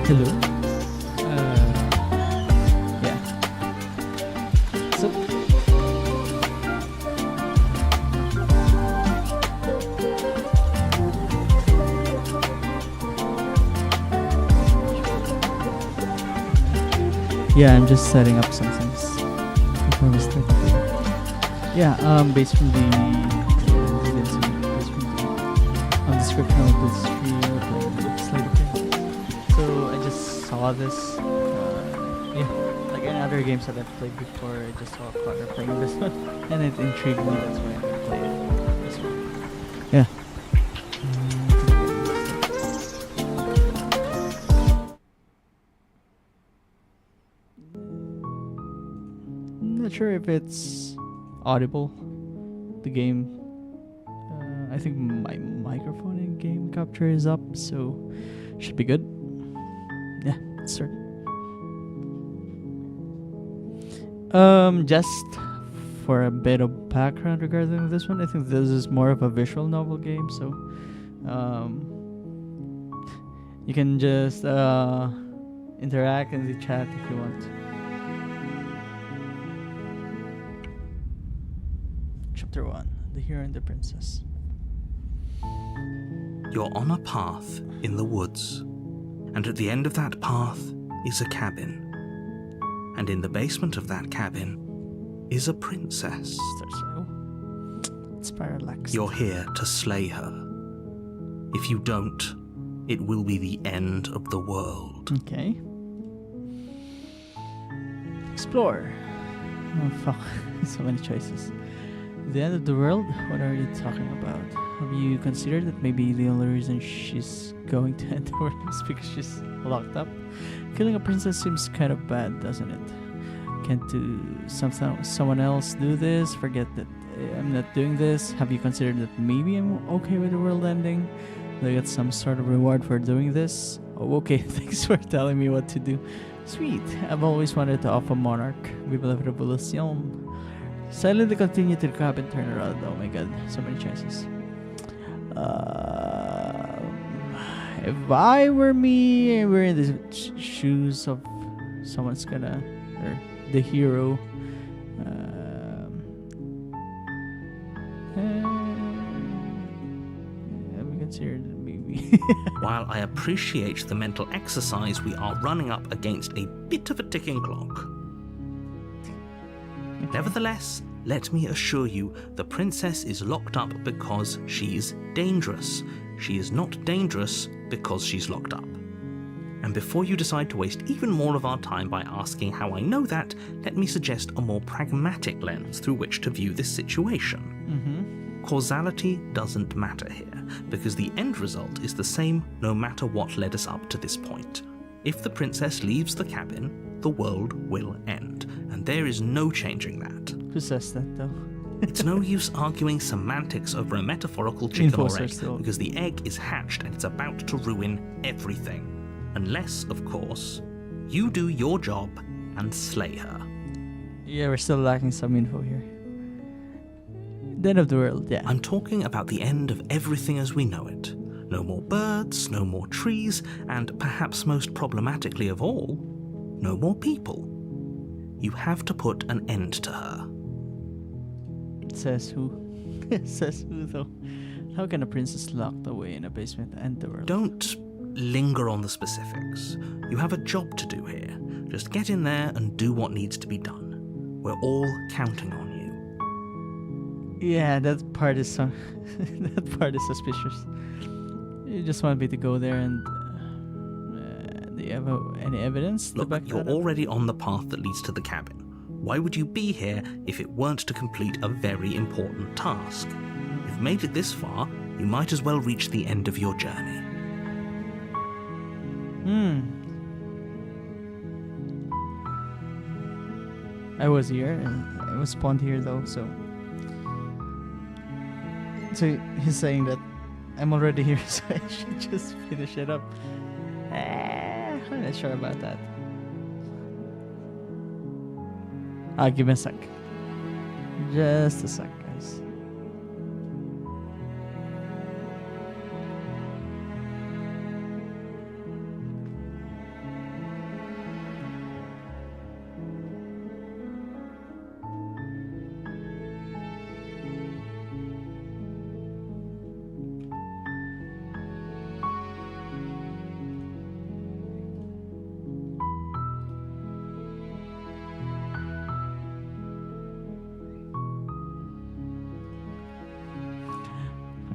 Hello. Yeah. So. Yeah, I'm just setting up some things before we start. Based from the description of this video, looks like so I just saw this. Like in other games that I've played before, I just saw Connor playing this one, and it intrigued me. That's why I played this one. Yeah. Not sure if it's audible. The game. I think my microphone in game capture is up, so should be good. Yeah, let's start. Just for a bit of background regarding this one, I think this is more of a visual novel game, so you can just interact in the chat if you want. Chapter 1: The Hero and the Princess. You're on a path in the woods, and at the end of that path is a cabin. And in the basement of that cabin is a princess. It's parallax. You're here to slay her. If you don't, it will be the end of the world. Okay. Explore. Oh fuck, so many choices. The end of the world? What are you talking about? Have you considered that maybe the only reason she's going to end the world is because she's locked up? Killing a princess seems kind of bad, doesn't it? Can't someone else do this? Forget that I'm not doing this. Have you considered that maybe I'm okay with the world ending? Do I get some sort of reward for doing this? Oh, okay, thanks for telling me what to do. Sweet, I've always wanted to off a monarch. Vive la revolution. Silently continue to the cabin, turn around. Oh my god, so many chances. If I were me, we're in the shoes of someone's gonna, or the hero. We considered maybe. While I appreciate the mental exercise, we are running up against a bit of a ticking clock. Okay. Nevertheless, let me assure you, the princess is locked up because she's dangerous. She is not dangerous because she's locked up. And before you decide to waste even more of our time by asking how I know that, let me suggest a more pragmatic lens through which to view this situation. Causality doesn't matter here, because the end result is the same no matter what led us up to this point. If the princess leaves the cabin, the world will end, and there is no changing that. Who says that though? It's no use arguing semantics over a metaphorical chicken or egg, still. because the egg is hatched and it's about to ruin everything. Unless, of course, you do your job and slay her. Yeah, we're still lacking some info here. The end of the world, yeah. I'm talking about the end of everything as we know it. No more birds, no more trees, and perhaps most problematically of all, no more people. You have to put an end to her. Says who? Says who though? How can a princess locked away in a basement end the world? Don't linger on the specifics. You have a job to do here. Just get in there and do what needs to be done. We're all counting on you. Yeah, that part is suspicious. You just want me to go there and do you have any evidence? Look, you're already on the path that leads to the cabin. Why would you be here if it weren't to complete a very important task? You've made it this far, you might as well reach the end of your journey. I was here, and I was spawned here though, so he's saying that I'm already here, so I should just finish it up. I'm not sure about that. Give me a sec. Just a sec, guys.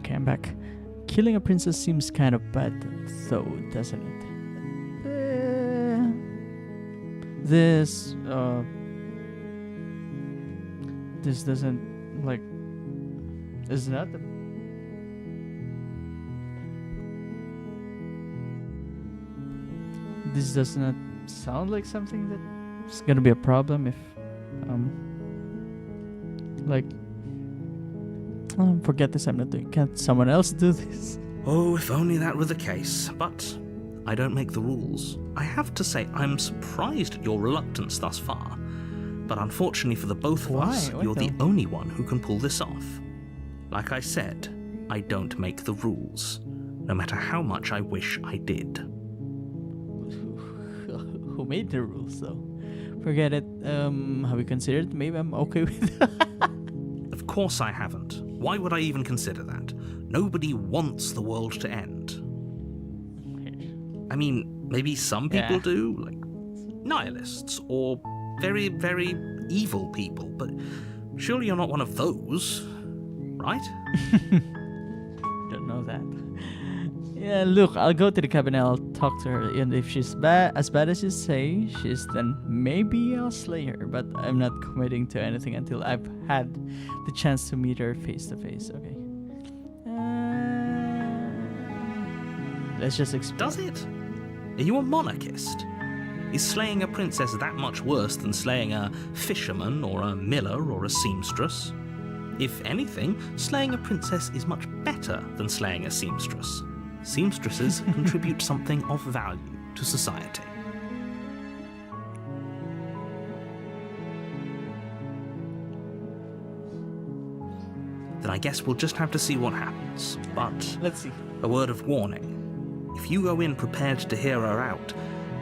Okay, I'm back. Killing a princess seems kind of bad, though, doesn't it? This doesn't like. Is not the. This does not sound like something that's gonna be a problem if, like. Forget this. I'm not doing. Can't someone else do this? Oh, if only that were the case. But I don't make the rules. I have to say, I'm surprised at your reluctance thus far. But unfortunately for the both of us, Why you're the though? only one who can pull this off. Like I said, I don't make the rules, no matter how much I wish I did. Who made the rules, though? Forget it. Have you considered? Maybe I'm okay with that. Of course I haven't. Why would I even consider that? Nobody wants the world to end. I mean, maybe some people do, like nihilists or very, very evil people, but surely you're not one of those, right? Don't know that. Yeah, look, I'll go to the cabin and I'll talk to her, and if she's as bad as you say she is, then maybe I'll slay her, but I'm not committing to anything until I've had the chance to meet her face to face, okay? Let's just explore. Does it? Are you a monarchist? Is slaying a princess that much worse than slaying a fisherman or a miller or a seamstress? If anything, slaying a princess is much better than slaying a seamstress. Seamstresses contribute something of value to society. Then I guess we'll just have to see what happens. But Let's see. a word of warning. If you go in prepared to hear her out,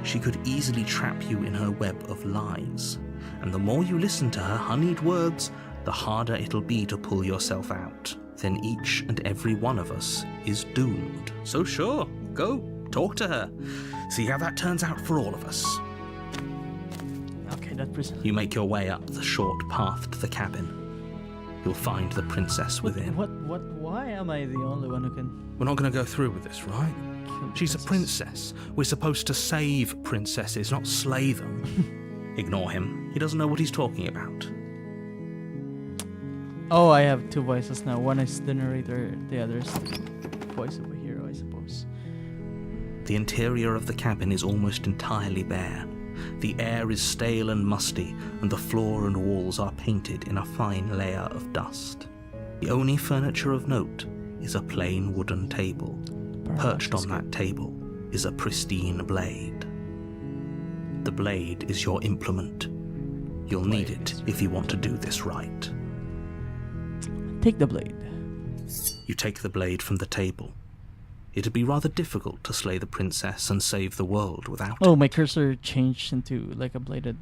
she could easily trap you in her web of lies. And the more you listen to her honeyed words, the harder it'll be to pull yourself out. Then each and every one of us is doomed. So sure, go, talk to her. See how that turns out for all of us. Okay, that prison. You make your way up the short path to the cabin. You'll find the princess within. Why am I the only one who can We're not going to go through with this, right? kill the She's a princess. We're supposed to save princesses, not slay them. Ignore him. He doesn't know what he's talking about. Oh, I have two voices now. One is the narrator, the other is the voice of a hero, I suppose. The interior of the cabin is almost entirely bare. The air is stale and musty, and the floor and walls are painted in a fine layer of dust. The only furniture of note is a plain wooden table. Perched on that table is a pristine blade. The blade is your implement. You'll need it if you want to do this right. Take the blade. You take the blade from the table. It'd be rather difficult to slay the princess and save the world without Oh, it. my cursor changed into like a bladed.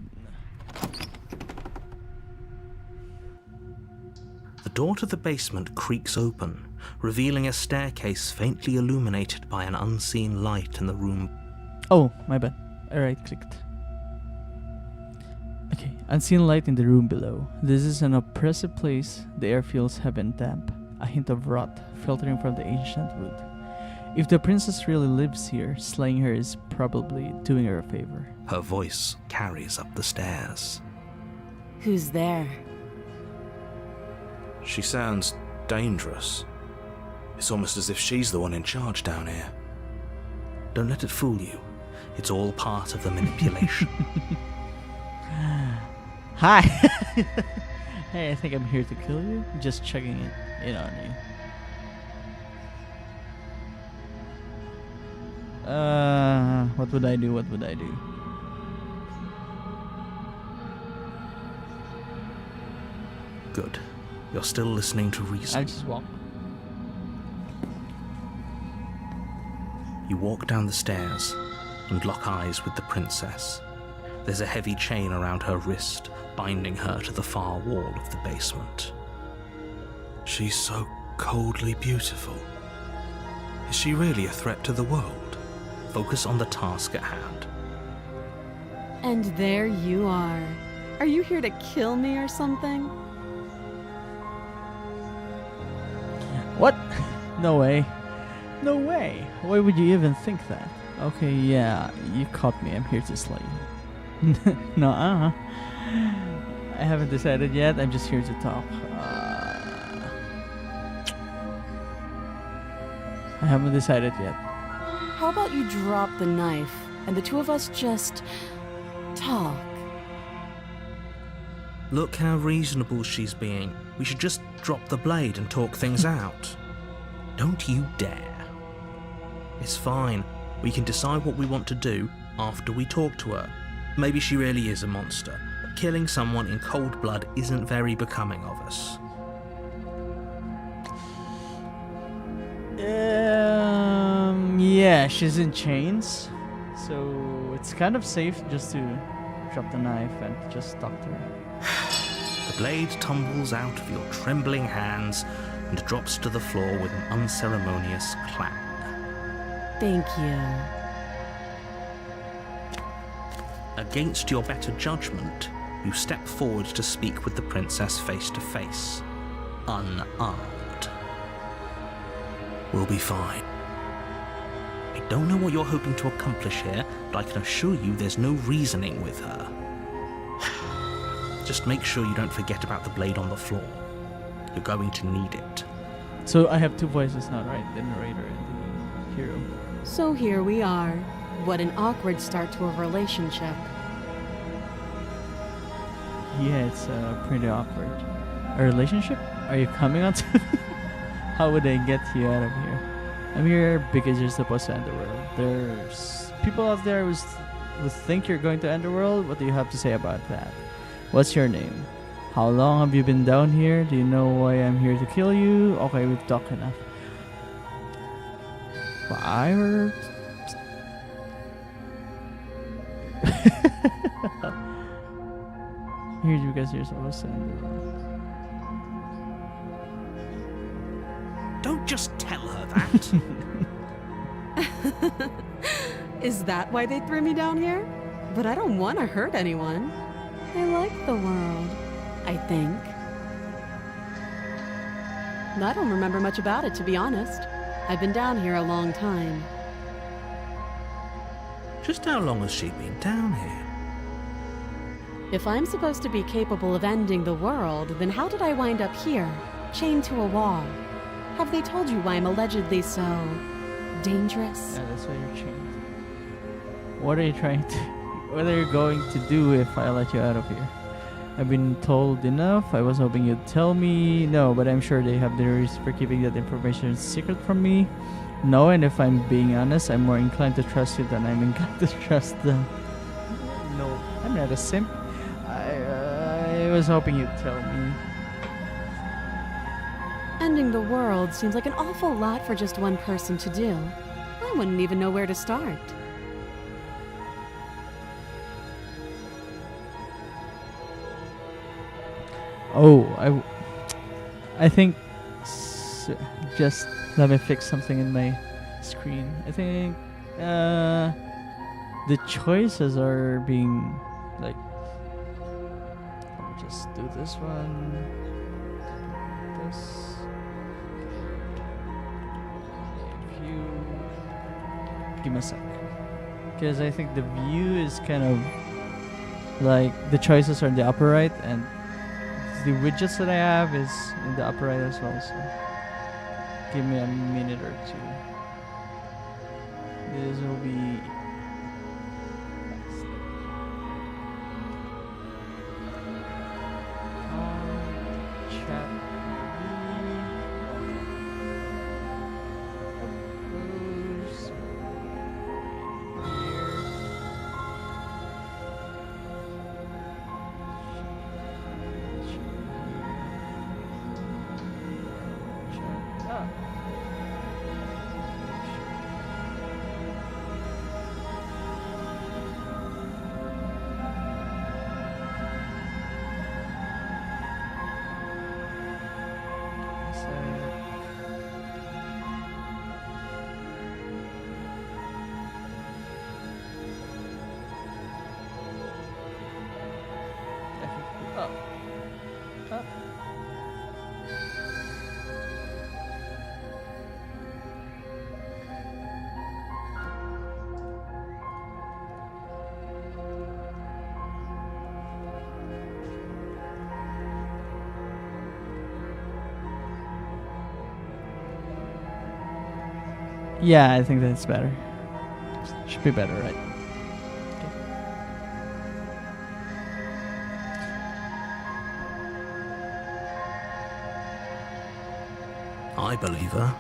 The door to the basement creaks open, revealing a staircase faintly illuminated by an unseen light in the room. Oh, my bad. I right-clicked. Okay, unseen light in the room below. This is an oppressive place. The air feels heavy and damp. A hint of rot filtering from the ancient wood. If the princess really lives here, slaying her is probably doing her a favor. Her voice carries up the stairs. Who's there? She sounds dangerous. It's almost as if she's the one in charge down here. Don't let it fool you. It's all part of the manipulation. Hi! Hey, I think I'm here to kill you. Just checking it in on you. What would I do? What would I do? Good. You're still listening to reason. I'll just walk. You walk down the stairs and lock eyes with the princess. There's a heavy chain around her wrist, binding her to the far wall of the basement. She's so coldly beautiful. Is she really a threat to the world? Focus on the task at hand. And there you are. Are you here to kill me or something? What? No way. No way. Why would you even think that? Okay, yeah, you caught me. I'm here to slay you. No, I haven't decided yet. I'm just here to talk. I haven't decided yet. How about you drop the knife and the two of us just talk? Look how reasonable she's being. We should just drop the blade and talk things out. Don't you dare. It's fine. We can decide what we want to do after we talk to her. Maybe she really is a monster, but killing someone in cold blood isn't very becoming of us. Yeah, she's in chains, so it's kind of safe just to drop the knife and just talk to her. The blade tumbles out of your trembling hands and drops to the floor with an unceremonious clang. Thank you. Against your better judgment, you step forward to speak with the princess face to face, unarmed. We'll be fine. I don't know what you're hoping to accomplish here, but I can assure you there's no reasoning with her. Just make sure you don't forget about the blade on the floor. You're going to need it. So I have two voices now, right? The narrator and the hero. So here we are. What an awkward start to a relationship. Yeah, it's pretty awkward. A relationship? Are you coming on to me? How would I get you out of here? I'm here because you're supposed to end the world. There's people out there who think you're going to end the world. What do you have to say about that? What's your name? How long have you been down here? Do you know why I'm here to kill you? Okay, we've talked enough. But I heard... Here's because you're supposed to end the world. Don't just tell her that. Is that why they threw me down here? But I don't want to hurt anyone. I like the world, I think. I don't remember much about it, to be honest. I've been down here a long time. Just how long has she been down here? If I'm supposed to be capable of ending the world, then how did I wind up here, chained to a wall? Have they told you why I'm allegedly so dangerous? Yeah, that's why you're chained. What are you trying to... What are you going to do if I let you out of here? I've been told enough. I was hoping you'd tell me. No, but I'm sure they have their reasons for keeping that information secret from me. No, and if I'm being honest, I'm more inclined to trust you than I'm inclined to trust them. No, I'm not a simp. I was hoping you'd tell me. Ending the world seems like an awful lot for just one person to do. I wouldn't even know where to start. Oh, I think just let me fix something in my screen. I think the choices are being like, let me just do this one. This view. Give me a sec, because I think the view is kind of like the choices are in the upper right and the widgets that I have is in the upper right as well, so give me a minute or two. This will be chat. Yeah, I think that's better. Should be better, right? I believe her.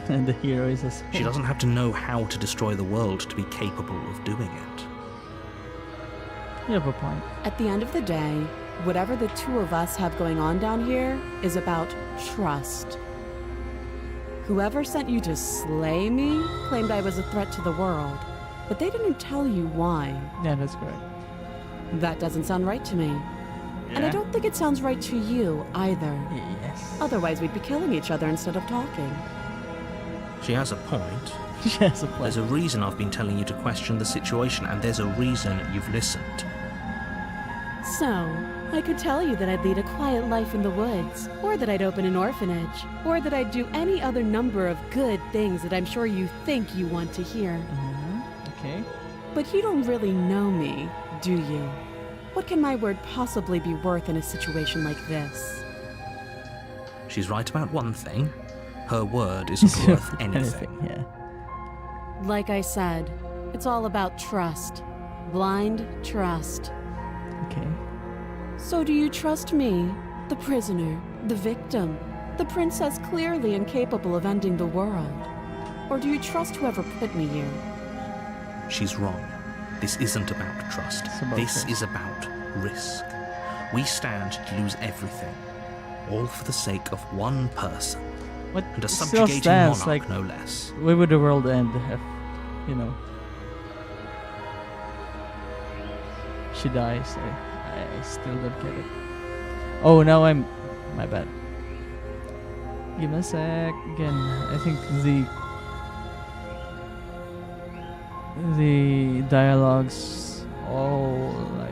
And the hero is a soul. She doesn't have to know how to destroy the world to be capable of doing it. You have a point. At the end of the day, whatever the two of us have going on down here is about trust. Whoever sent you to slay me claimed I was a threat to the world, but they didn't tell you why. Yeah, that's correct. That doesn't sound right to me. And I don't think it sounds right to you either. Yes. Otherwise, we'd be killing each other instead of talking. She has a point. She has a point. There's a reason I've been telling you to question the situation, and there's a reason you've listened. So, I could tell you that I'd lead a quiet life in the woods, or that I'd open an orphanage, or that I'd do any other number of good things that I'm sure you think you want to hear. Okay. But you don't really know me, do you? What can my word possibly be worth in a situation like this? She's right about one thing. Her word isn't worth anything. Yeah. Like I said, it's all about trust. Blind trust. Okay. So do you trust me, the prisoner, the victim, the princess clearly incapable of ending the world? Or do you trust whoever put me here? She's wrong. This isn't about trust. This is about risk. We stand to lose everything, all for the sake of one person. What And a still subjugating stands, monarch, like, no less. where would the world end if, you know, she dies? I still don't get it. Oh, now my bad. Give me a sec. Again, I think the dialogues all like.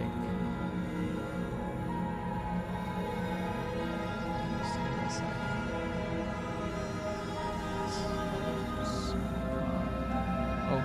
Just give me a sec. Oh.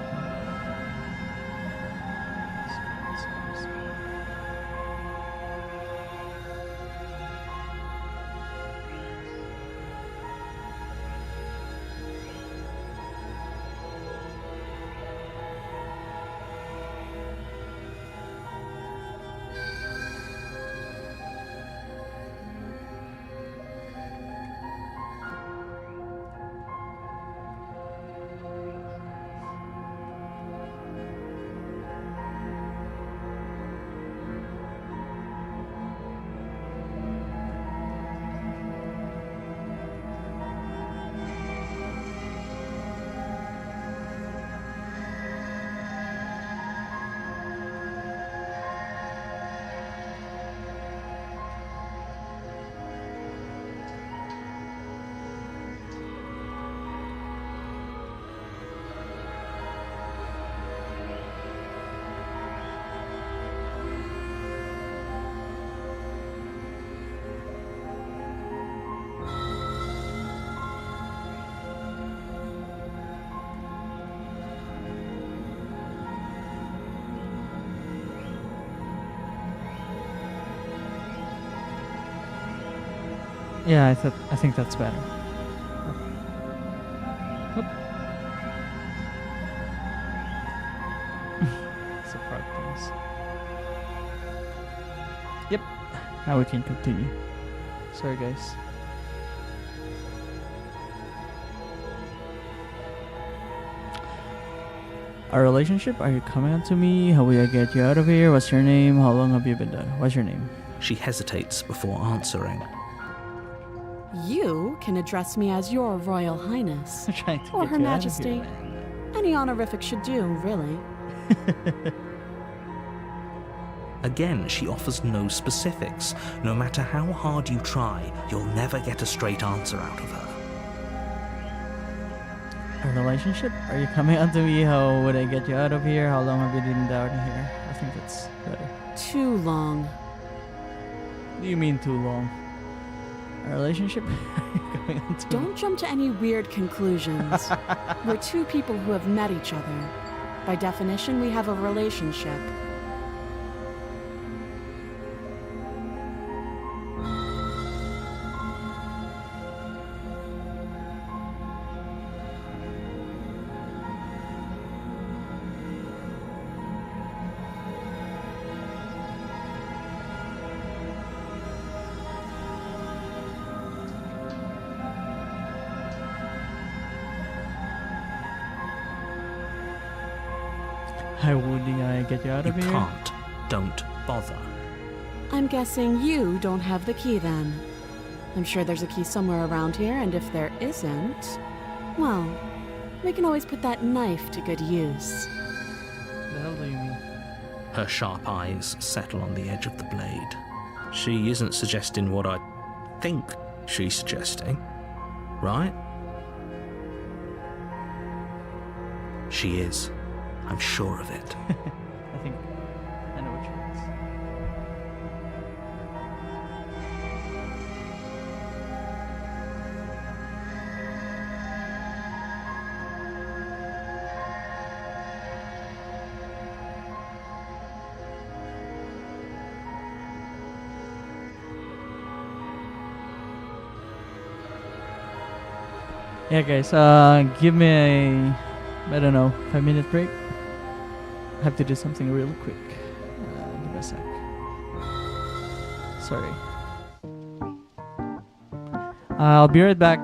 Yeah, I think that's better. Oop. Support things. Yep. Now we can continue. Sorry, guys. Our relationship? Are you coming on to me? How will I get you out of here? What's your name? How long have you been there? What's your name? She hesitates before answering. You can address me as your Royal Highness. I'm trying to Or get Her you out of Majesty. here, man. Any honorific should do, really. Again, she offers no specifics. No matter how hard you try, you'll never get a straight answer out of her. Our relationship? Are you coming on to me? How would I get you out of here? How long have you been down here? I think that's better. Too long. What do you mean too long? Our relationship? Are you coming on to me? Don't jump to any weird conclusions. We're two people who have met each other. By definition, we have a relationship. Why wouldn't I get you out You of here? can't. Don't bother. I'm guessing you don't have the key then. I'm sure there's a key somewhere around here, and if there isn't, well, we can always put that knife to good use. The hell do you mean? Her sharp eyes settle on the edge of the blade. She isn't suggesting what I think she's suggesting, right? She is. I'm sure of it. I think I know what you mean. Yeah, guys. Give me a, I don't know, 5-minute break. I have to do something real quick. Give me a sec. Sorry. I'll be right back.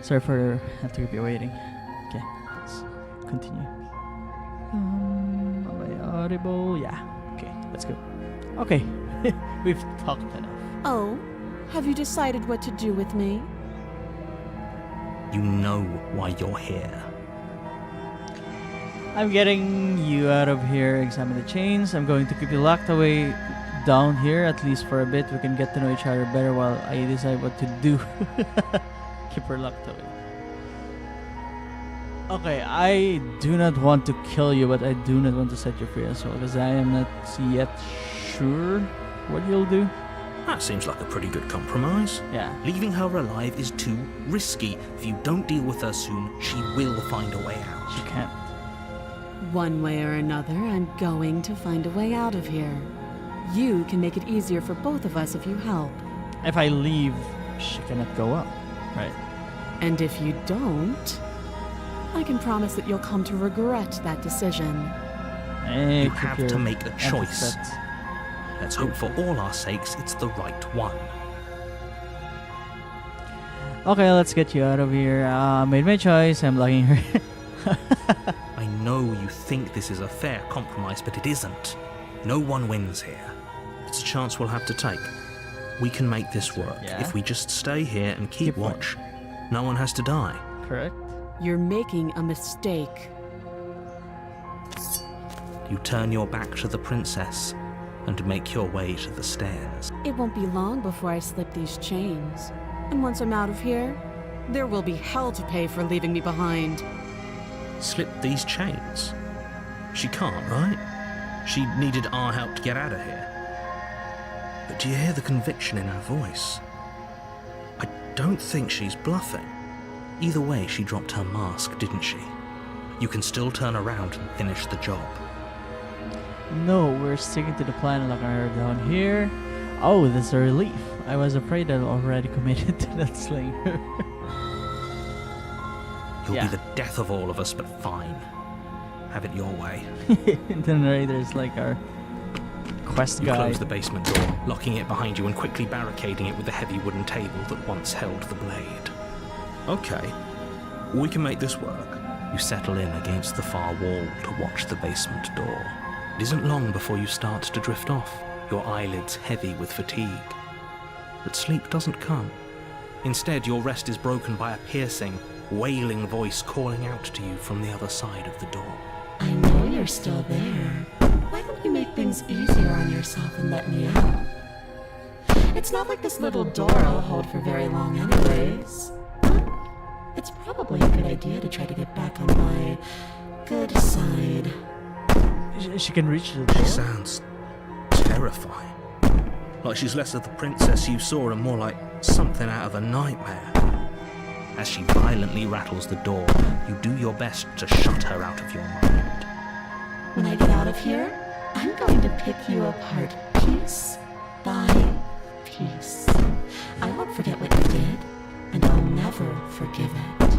Sorry for have to keep you waiting. Okay, let's continue. Am I audible? Yeah. Okay, let's go. Okay, we've talked enough. Oh, have you decided what to do with me? You know why you're here. I'm getting you out of here. Examine the chains. I'm going to keep you locked away down here at least for a bit. We can get to know each other better while I decide what to do. Keep her locked away. Okay, I do not want to kill you, but I do not want to set you free as well, because I am not yet sure what you'll do. That seems like a pretty good compromise. Yeah. Leaving her alive is too risky. If you don't deal with her soon, she will find a way out. She can't. One way or another, I'm going to find a way out of here. You can make it easier for both of us if you help. If I leave, she cannot go up, right? And if you don't, I can promise that you'll come to regret that decision. Hey, You keep have your to make a empty choice. threats. Let's hope for all our sakes it's the right one. Okay, let's get you out of here. Made my choice. I'm locking her. I know you think this is a fair compromise, but it isn't. No one wins here. It's a chance we'll have to take. We can make this work. Yeah. If we just stay here and keep Keep watch, no one has to die. Correct. You're making a mistake. You turn your back to the princess and make your way to the stairs. It won't be long before I slip these chains. And once I'm out of here, there will be hell to pay for leaving me behind. Slip these chains? She can't, right? She needed our help to get out of here. But do you hear the conviction in her voice? I don't think she's bluffing. Either way, she dropped her mask, didn't she? You can still turn around and finish the job. No, we're sticking to the plan and locking her down here. Oh, that's a relief. I was afraid I'd already committed to not slaying her. You'll Yeah. be the death of all of us, but fine. Have it your way. And then there's like our quest You guide. close the basement door, locking it behind you and quickly barricading it with the heavy wooden table that once held the blade. Okay, we can make this work. You settle in against the far wall to watch the basement door. It isn't long before you start to drift off, your eyelids heavy with fatigue. But sleep doesn't come. Instead, your rest is broken by a piercing, wailing voice calling out to you from the other side of the door. I know you're still there. Why don't you make things easier on yourself and let me out? It's not like this little door I'll hold for very long anyways. It's probably a good idea to try to get back on my good side. She can reach the She door. sounds terrifying. Like she's less of the princess you saw and more like something out of a nightmare. As she violently rattles the door, you do your best to shut her out of your mind. When I get out of here, I'm going to pick you apart piece by piece. I won't forget what you did, and I'll never forgive it.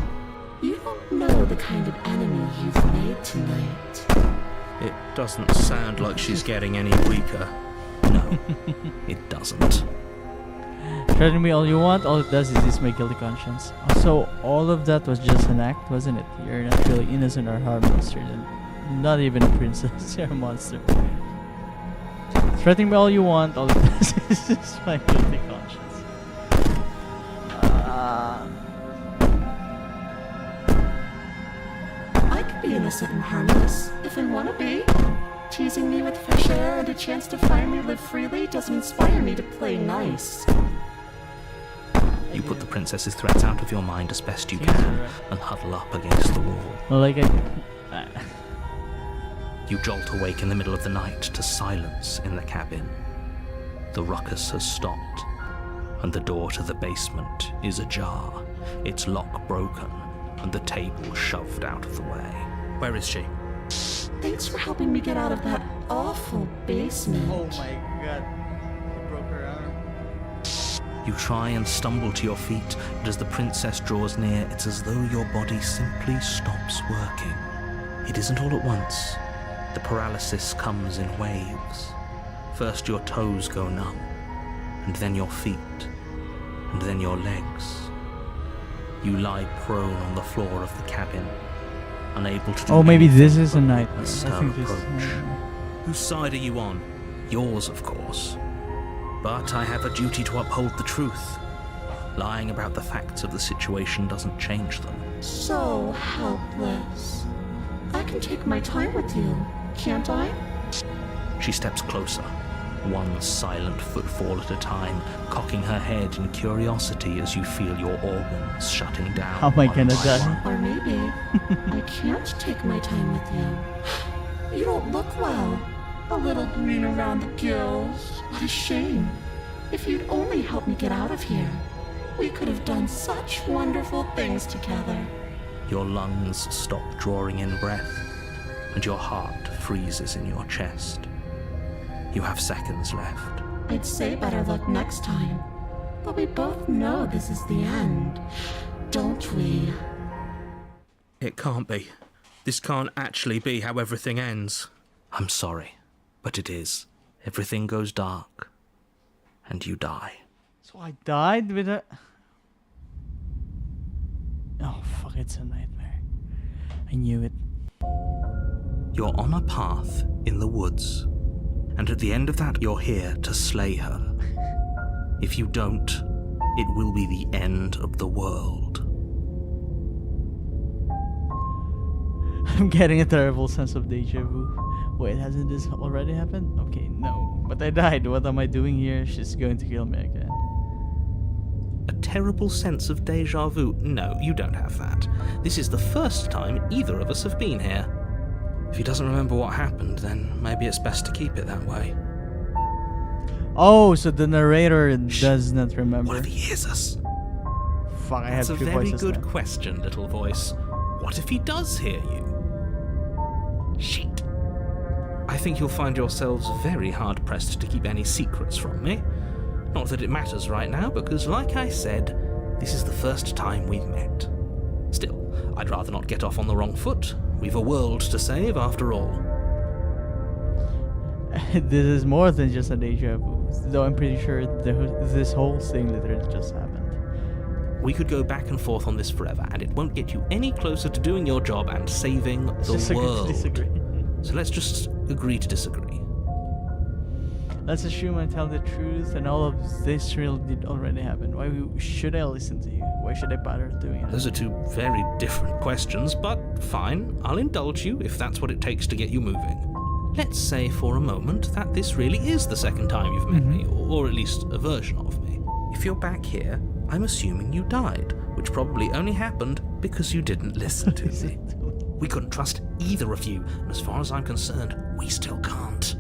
You don't know the kind of enemy you've made tonight. It doesn't sound like she's getting any weaker. No, it doesn't. Threaten me all you want, all it does is this my guilty conscience. So all of that was just an act, wasn't it? You're not really innocent or harmless. You're not even a princess. You're a monster. Threaten me all you want, all it does is just my guilty conscience. I could be innocent and harmless, if I want to be. Teasing me with fresh air and a chance to finally live freely doesn't inspire me to play nice. You put the princess's threats out of your mind as best you can and huddle up against the wall. Well, like You jolt awake in the middle of the night to silence in the cabin. The ruckus has stopped, and the door to the basement is ajar, its lock broken, and the table shoved out of the way. Where is she? Thanks for helping me get out of that awful basement. oh my god, he broke her arm. You try and stumble to your feet, but as the princess draws near, it's as though your body simply stops working. It isn't all at once. The paralysis comes in waves. First your toes go numb, and then your feet, and then your legs. You lie prone on the floor of the cabin, unable to do Oh, maybe anything this is a but nightmare. witness I her think this is a approach. nightmare. Whose side are you on? Yours, of course. But I have a duty to uphold the truth. Lying about the facts of the situation doesn't change them. So helpless. I can take my time with you, can't I? She steps closer, one silent footfall at a time, cocking her head in curiosity as you feel your organs shutting down. How am I one gonna by die? one. Or maybe I can't take my time with you. You don't look well. A little green around the gills. What a shame. If you'd only helped me get out of here, we could have done such wonderful things together. Your lungs stop drawing in breath, and your heart freezes in your chest. You have seconds left. I'd say better luck next time, but we both know this is the end, don't we? It can't be. This can't actually be how everything ends. I'm sorry, but it is. Everything goes dark, and you die. So I died with a... Oh, fuck, it's a nightmare. I knew it. You're on a path in the woods, and at the end of that, you're here to slay her. If you don't, it will be the end of the world. I'm getting a terrible sense of deja vu. Wait, hasn't this already happened? Okay, no. But I died. What am I doing here? She's going to kill me again. A terrible sense of deja vu? No, you don't have that. This is the first time either of us have been here. If he doesn't remember what happened, then maybe it's best to keep it that way. Oh, so the narrator does not remember. What if he hears us? Fuck, I That's a have two very voices good now. question, little voice. What if he does hear you? Shit. I think you'll find yourselves very hard-pressed to keep any secrets from me. Not that it matters right now, because like I said, this is the first time we've met. Still, I'd rather not get off on the wrong foot. We've a world to save, after all. This is more than just a deja vu. Though I'm pretty sure this whole thing literally just happened. We could go back and forth on this forever, and it won't get you any closer to doing your job and saving Let's the just agree to world. disagree. So let's just agree to disagree. Let's assume I tell the truth and all of this really did already happen. Why should I listen to you? Why should I bother doing it? Those are two very different questions, but fine, I'll indulge you if that's what it takes to get you moving. Let's say for a moment that this really is the second time you've met me, or at least a version of me. If you're back here, I'm assuming you died, which probably only happened because you didn't listen to me. We couldn't trust either of you, and as far as I'm concerned, we still can't.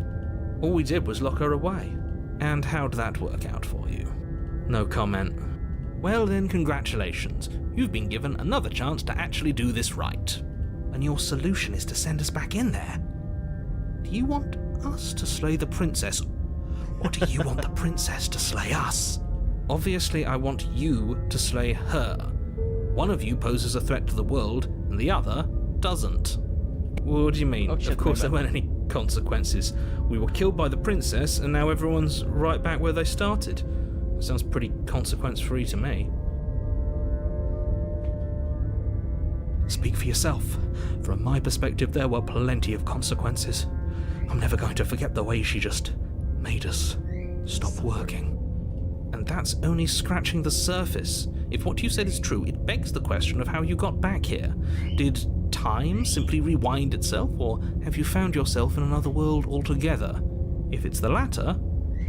All we did was lock her away. And how'd that work out for you? No comment. Well then, congratulations. You've been given another chance to actually do this right. And your solution is to send us back in there. Do you want us to slay the princess? Or do you want the princess to slay us? Obviously, I want you to slay her. One of you poses a threat to the world, and the other doesn't. What do you mean? Oh, shit, Of course my there bad. weren't any consequences. We were killed by the princess, and now everyone's right back where they started. Sounds pretty consequence-free to me. Speak for yourself. From my perspective, there were plenty of consequences. I'm never going to forget the way she just made us stop working. And that's only scratching the surface. If what you said is true, it begs the question of how you got back here. Did time simply rewind itself, or have you found yourself in another world altogether? If it's the latter,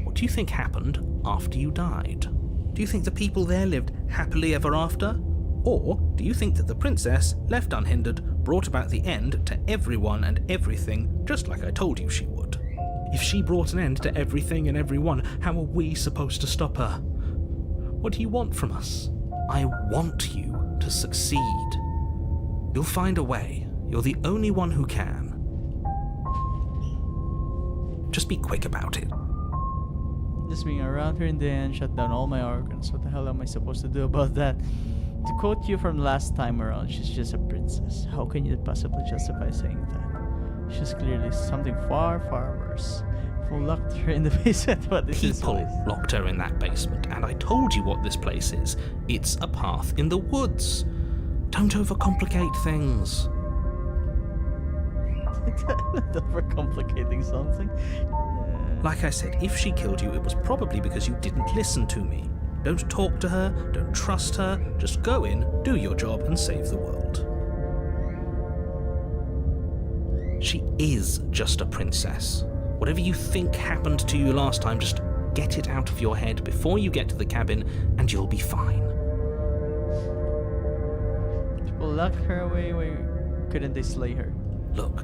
what do you think happened after you died? Do you think the people there lived happily ever after? Or do you think that the princess, left unhindered, brought about the end to everyone and everything, just like I told you she would? If she brought an end to everything and everyone, how are we supposed to stop her? What do you want from us? I want you to succeed. You'll find a way. You're the only one who can. Just be quick about it. Just being around her in the end shut down all my organs. What the hell am I supposed to do about that? To quote you from last time around, she's just a princess. How can you possibly justify saying that? She's clearly something far, far worse. People locked her in the basement. What is this People place? locked her in that basement, and I told you what this place is. It's a path in the woods. Don't overcomplicate things. Not overcomplicating something. Like I said, if she killed you, it was probably because you didn't listen to me. Don't talk to her, don't trust her, just go in, do your job, and save the world. She is just a princess. Whatever you think happened to you last time, just get it out of your head before you get to the cabin, and you'll be fine. People locked her away. Why couldn't they slay her? Look,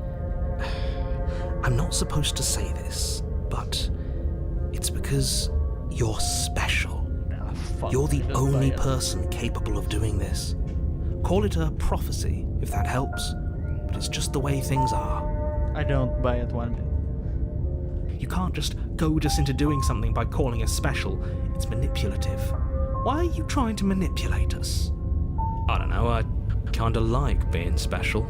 I'm not supposed to say this, but it's because you're special. Ah, fuck, You're the I don't only buy it. person capable of doing this. Call it a prophecy, if that helps, but it's just the way things are. I don't buy it one bit. You can't just goad us into doing something by calling us special. It's manipulative. Why are you trying to manipulate us? I don't know, I kinda like being special.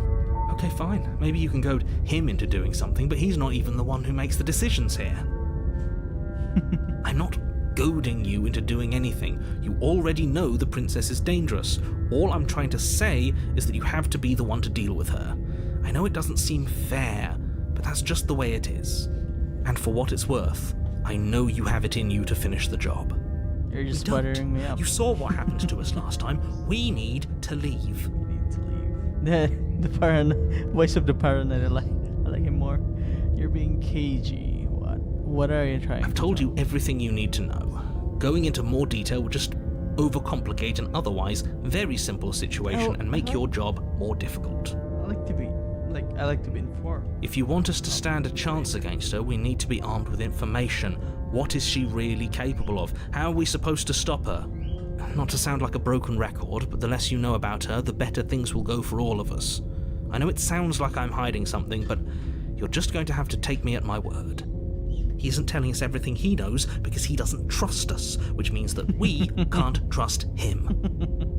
Okay, fine. Maybe you can goad him into doing something, but he's not even the one who makes the decisions here. I'm not goading you into doing anything. You already know the princess is dangerous. All I'm trying to say is that you have to be the one to deal with her. I know it doesn't seem fair, but that's just the way it is. And for what it's worth, I know you have it in you to finish the job. You're We just don't. buttering me up. You saw what happened to us last time. We need to leave. We need to leave. The voice of the paranoid. I like him more. You're being cagey. What are you trying? I've told you everything you need to know. Going into more detail would just overcomplicate an otherwise very simple situation Oh, and make uh-huh. your job more difficult. I like to be informed. If you want us to stand a chance against her, we need to be armed with information. What is she really capable of? How are we supposed to stop her? Not to sound like a broken record, but the less you know about her, the better things will go for all of us. I know it sounds like I'm hiding something, but you're just going to have to take me at my word. He isn't telling us everything he knows because he doesn't trust us, which means that we can't trust him.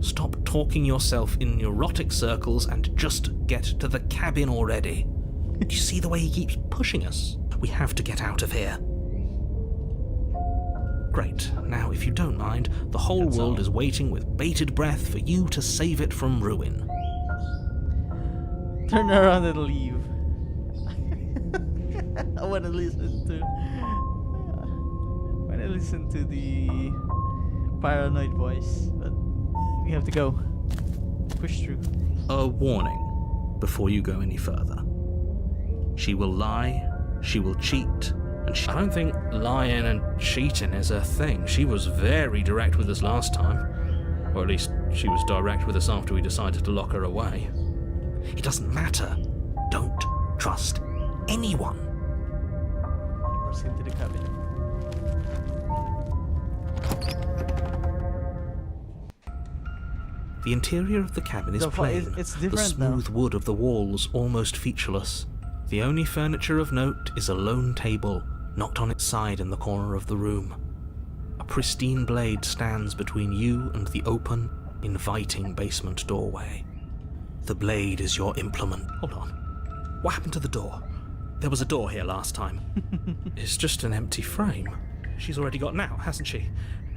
Stop talking yourself in neurotic circles and just get to the cabin already. Do you see the way he keeps pushing us? We have to get out of here. Great. Now, if you don't mind, the whole That's world all. is waiting with bated breath for you to save it from ruin. Turn around and leave. I want to listen to the paranoid voice, but we have to go. Push through. A warning before you go any further. She will lie, she will cheat, and I don't think lying and cheating is a thing. She was very direct with us last time. Or at least she was direct with us after we decided to lock her away. It doesn't matter. Don't trust anyone. Proceed to the cabin. The interior of the cabin is plain, It's the different now. smooth wood of the walls almost featureless. The only furniture of note is a lone table, knocked on its side in the corner of the room. A pristine blade stands between you and the open, inviting basement doorway. The blade is your implement. Hold on. What happened to the door? There was a door here last time. It's just an empty frame. She's already gotten out, hasn't she?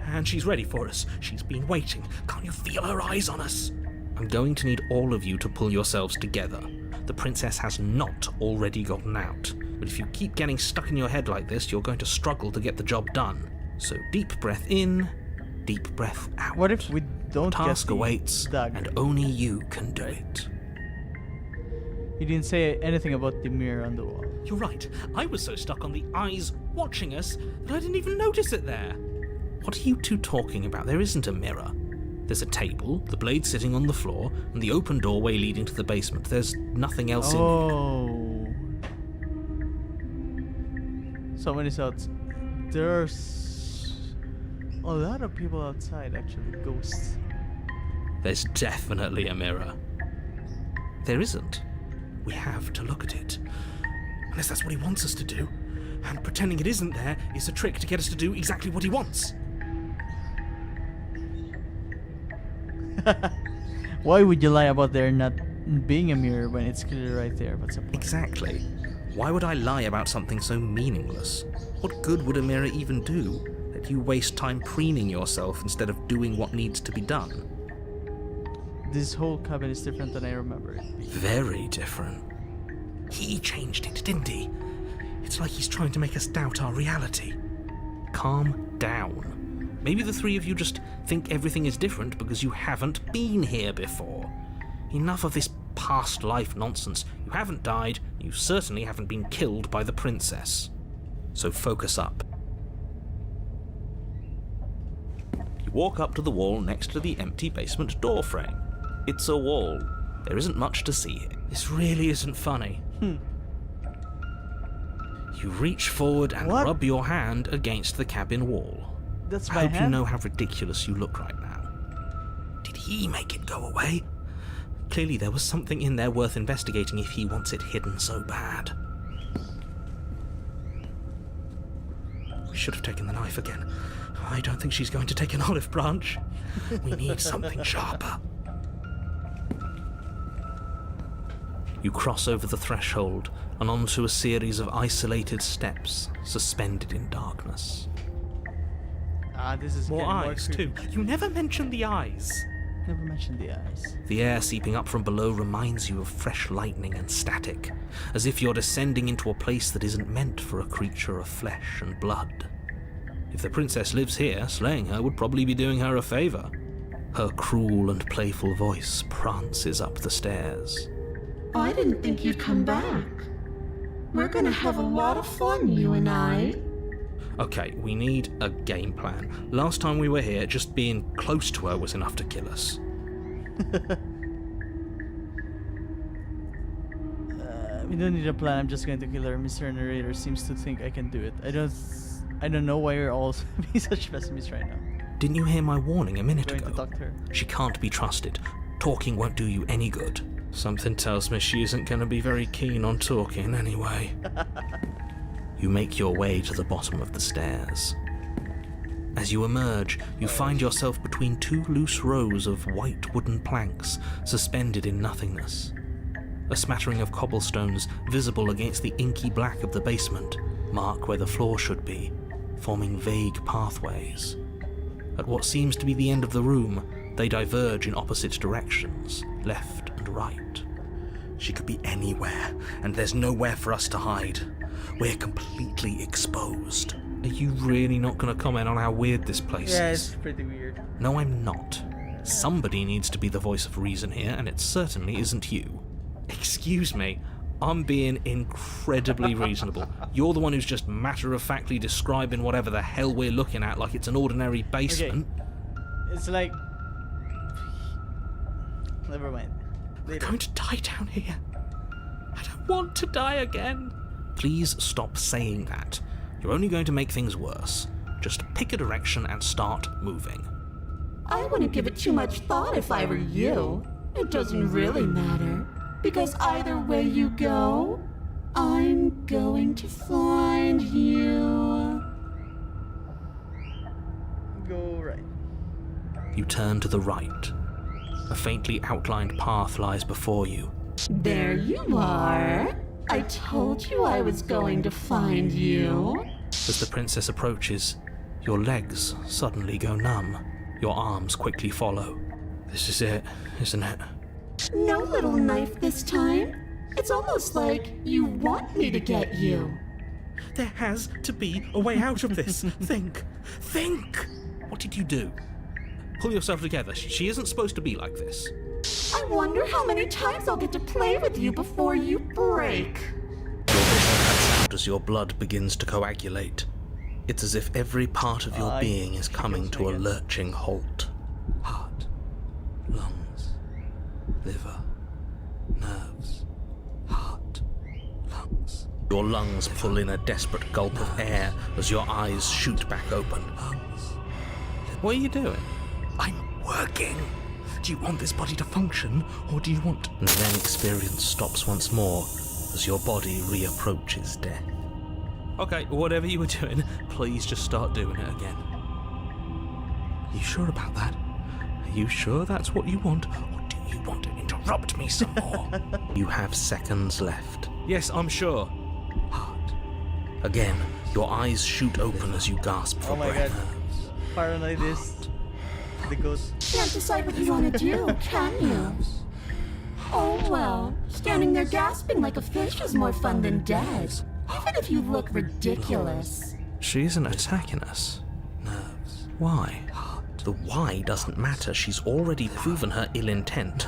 And she's ready for us. She's been waiting. Can't you feel her eyes on us? I'm going to need all of you to pull yourselves together. The princess has not already gotten out. But if you keep getting stuck in your head like this, you're going to struggle to get the job done. So deep breath in, deep breath out. What if we don't Task get the awaits, dagger? and only you can do it. You didn't say anything about the mirror on the wall. You're right. I was so stuck on the eyes watching us that I didn't even notice it there. What are you two talking about? There isn't a mirror. There's a table, the blade sitting on the floor, and the open doorway leading to the basement. There's nothing else in here. Oh. Someone is out. There's a lot of people outside, actually. Ghosts. There's definitely a mirror. There isn't. We have to look at it. Unless that's what he wants us to do. And pretending it isn't there is a trick to get us to do exactly what he wants. Why would you lie about there not being a mirror when it's clearly right there? What's the point? Exactly. Why would I lie about something so meaningless? What good would a mirror even do? That you waste time preening yourself instead of doing what needs to be done? This whole cabin is different than I remember it being. Very different. He changed it, didn't he? It's like he's trying to make us doubt our reality. Calm down. Maybe the three of you just think everything is different because you haven't been here before. Enough of this past life nonsense. You haven't died, you certainly haven't been killed by the princess. So focus up. You walk up to the wall next to the empty basement door frame. It's a wall. There isn't much to see here. This really isn't funny. You reach forward and What? rub your hand against the cabin wall. That's I my hope you hand? know how ridiculous you look right now. Did he make it go away? Clearly there was something in there worth investigating if he wants it hidden so bad. We should have taken the knife again. I don't think she's going to take an olive branch. We need something sharper. You cross over the threshold and onto a series of isolated steps suspended in darkness. This is More getting eyes, creepy. too. You never mentioned the eyes. Never mentioned the eyes. The air seeping up from below reminds you of fresh lightning and static, as if you're descending into a place that isn't meant for a creature of flesh and blood. If the princess lives here, slaying her would probably be doing her a favor. Her cruel and playful voice prances up the stairs. I didn't think you'd come back. We're gonna have a lot of fun, you and I. Okay, we need a game plan. Last time we were here, just being close to her was enough to kill us. We don't need a plan. I'm just going to kill her. Mr. Narrator seems to think I can do it. I don't know why you're all being such pessimists right now. Didn't you hear my warning a minute Going to ago? talk to her. She can't be trusted. Talking won't do you any good. Something tells me she isn't going to be very keen on talking anyway. You make your way to the bottom of the stairs. As you emerge, you find yourself between two loose rows of white wooden planks suspended in nothingness. A smattering of cobblestones visible against the inky black of the basement mark where the floor should be, forming vague pathways. At what seems to be the end of the room, they diverge in opposite directions, left and right. She could be anywhere, and there's nowhere for us to hide. We're completely exposed. Are you really not going to comment on how weird this place Yeah, is? it's pretty weird. No, I'm not. Somebody needs to be the voice of reason here, and it certainly isn't you. Excuse me, I'm being incredibly reasonable. You're the one who's just matter-of-factly describing whatever the hell we're looking at like it's an ordinary basement. It's like... Never mind. We're Later. going to die down here. I don't want to die again. Please stop saying that. You're only going to make things worse. Just pick a direction and start moving. I wouldn't give it too much thought if I were you. It doesn't really matter. Because either way you go, I'm going to find you. Go right. You turn to the right. A faintly outlined path lies before you. There you are. I told you I was going to find you. As the princess approaches, your legs suddenly go numb. Your arms quickly follow. This is it, isn't it? No little knife this time. It's almost like you want me to get you. There has to be a way out of this. Think. What did you do? Pull yourself together. She isn't supposed to be like this. I wonder how many times I'll get to play with you before you break. Your vision cuts out as your blood begins to coagulate. It's as if every part of your being is coming to a lurching halt. Heart, lungs, liver, nerves, heart, lungs. Your lungs pull in a desperate gulp of air as your eyes shoot back open. What are you doing? I'm working. Do you want this body to function, or do you want... And then experience stops once more as your body reapproaches death. Okay, whatever you were doing, please just start doing it again. Are you sure about that? Are you sure that's what you want, or do you want to interrupt me some more? You have seconds left. Yes, I'm sure. heart. Again, your eyes shoot open as you gasp for Oh my breath. god. Paranoid is the ghost. Can't decide what you want to do, can you? Oh well, standing there gasping like a fish is more fun than dead. Even if you look ridiculous. She isn't attacking us. Nerves. Why? Heart. The why doesn't matter. She's already proven her ill intent.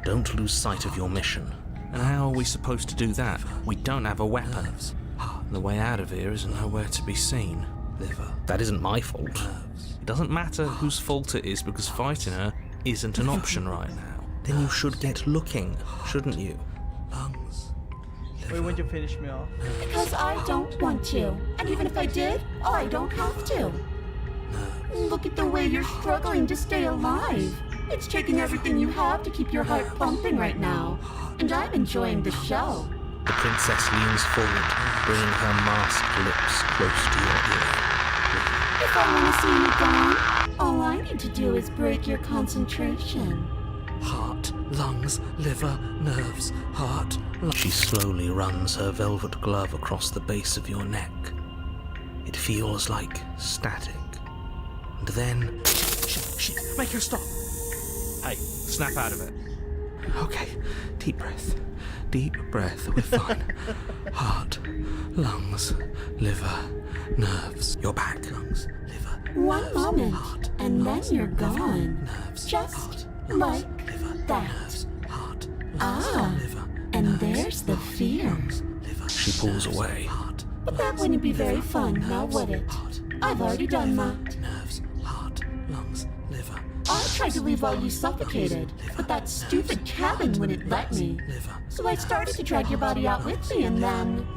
Don't lose sight of your mission. And how are we supposed to do that? We don't have a weapon. Nerves. Heart. The way out of here is nowhere to be seen. Liver. That isn't my fault. Nerves. It doesn't matter whose fault it is because fighting her isn't an option right now. Then you should get looking, shouldn't you? Lungs. Wait, won't you finish me off? Because I don't want to. And even if I did, I don't have to. Look at the way you're struggling to stay alive. It's taking everything you have to keep your heart pumping right now. And I'm enjoying the show. The princess leans forward, bringing her masked lips close to your ear. If I want to see you gone, all I need to do is break your concentration. Heart. Lungs. Liver. Nerves. Heart. She slowly runs her velvet glove across the base of your neck. It feels like static. And then... Shit, make her stop! Hey, snap out of it. Okay, deep breath. Deep breath, we're fine. Heart, lungs, liver, nerves. You're back. Lungs, liver, One moment, and then you're gone. Nerves. Just like that. Heart. Ah, and there's the fear. Liver. She pulls away. Heart. But that wouldn't be very fun, now would it? I've already done that. Nerves. Heart. Lungs. Liver. I tried to leave while you suffocated, but that stupid cabin wouldn't let me. Liver. So I started to drag your body out with me, and then...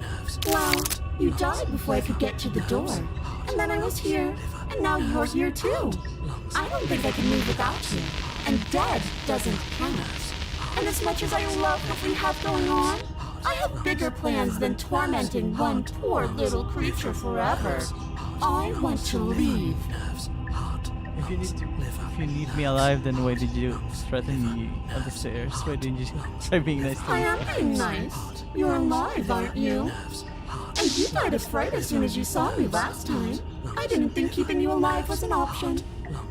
Well, you died before I could get to the door. And then I was here, and now you're here too. I don't think I can move without you. And dead doesn't count. And as much as I love what we have going on, I have bigger plans than tormenting one poor little creature forever. I want to leave. If you need me alive, then why did you threaten me on the stairs? Why didn't you try being nice to I me? am being nice. You're alive, aren't you? And you died of fright as soon as you saw me last time. I didn't think keeping you alive was an option.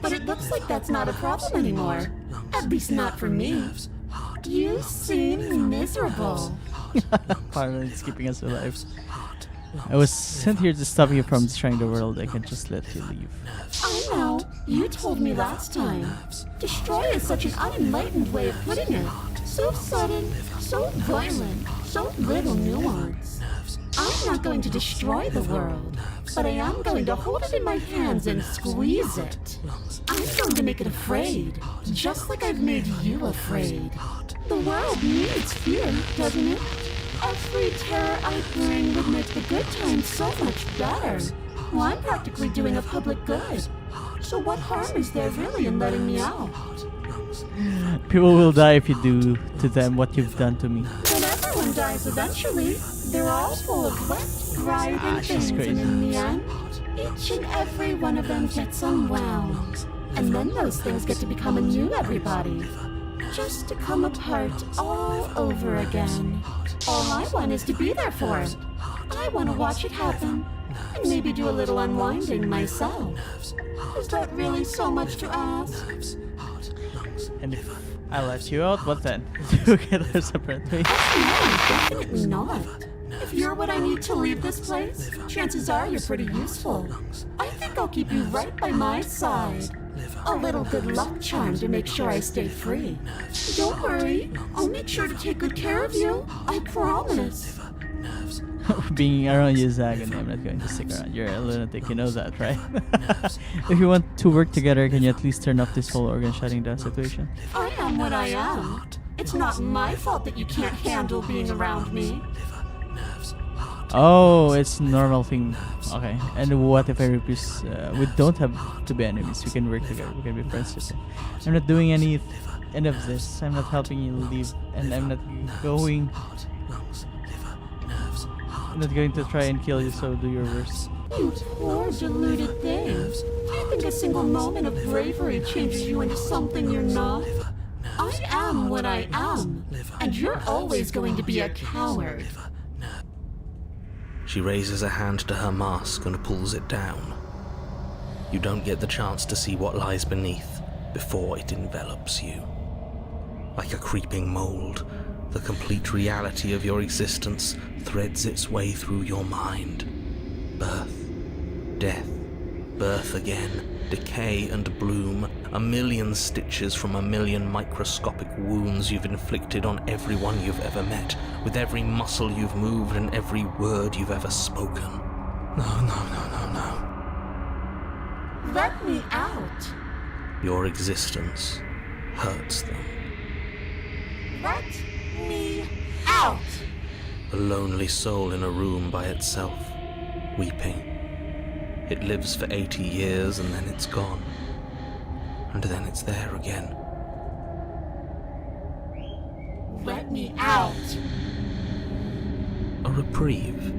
But it looks like that's not a problem anymore. At least not for me. You seem miserable. Paranoid is keeping us alive. I was sent here to stop you from destroying the world. I can just let you leave. I know. You told me last time. Destroy is such an unenlightened way of putting it. So sudden, so violent, so little nuance. I'm not going to destroy the world, but I am going to hold it in my hands and squeeze it. I'm going to make it afraid, just like I've made you afraid. The world needs fear, doesn't it? Every terror I bring would make the good times so much better. Well, I'm practically doing a public good. So what harm is there really in letting me out? People will die if you do to them what you've done to me. But everyone dies eventually. They're all full of wet, writhing she's things, crazy. and in the end, each and every one of them gets unwound. And then those things get to become a new everybody. Just to come apart all over again. All I want is to be there for it. I want to watch it happen. And maybe do a little unwinding myself. Is that really so much to ask? And if I let you out, what then? Together separately. No, definitely not. If you're what I need to leave this place, chances are you're pretty useful. I think I'll keep you right by my side. A little good luck charm to make sure I stay free. Don't worry, I'll make sure to take good care of you. I promise. Being around you is agony. I'm not going to stick around. You're a lunatic, you know that, right? If you want to work together, can you at least turn off this whole organ shutting down situation? I am what I am. It's not my fault that you can't handle being around me. Oh, it's a normal thing. Okay. And what if I replace... we don't have to be enemies. We can work together. We can be friends together. I'm not doing any of this. I'm not helping you leave. And I'm not going... I'm not going to try and kill you, so do your worst. You poor deluded thing. Do you think a single moment of bravery changes you into something you're not? I am what I am. And you're always going to be a coward. She raises a hand to her mask and pulls it down. You don't get the chance to see what lies beneath before it envelops you. Like a creeping mold, the complete reality of your existence threads its way through your mind. Birth, death, birth again, decay and bloom, a million stitches from a million microscopic wounds you've inflicted on everyone you've ever met, with every muscle you've moved and every word you've ever spoken. No. Let me out! Your existence hurts them. Let me out! A lonely soul in a room by itself, weeping. It lives for 80 years and then it's gone. And then it's there again. Let me out! A reprieve.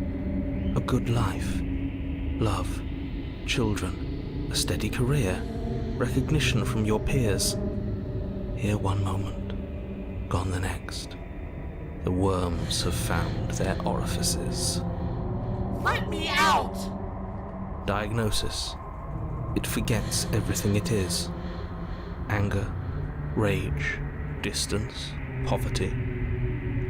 A good life. Love. Children. A steady career. Recognition from your peers. Here one moment, gone the next. The worms have found their orifices. Let me out! Diagnosis. It forgets everything it is. Anger, rage, distance, poverty.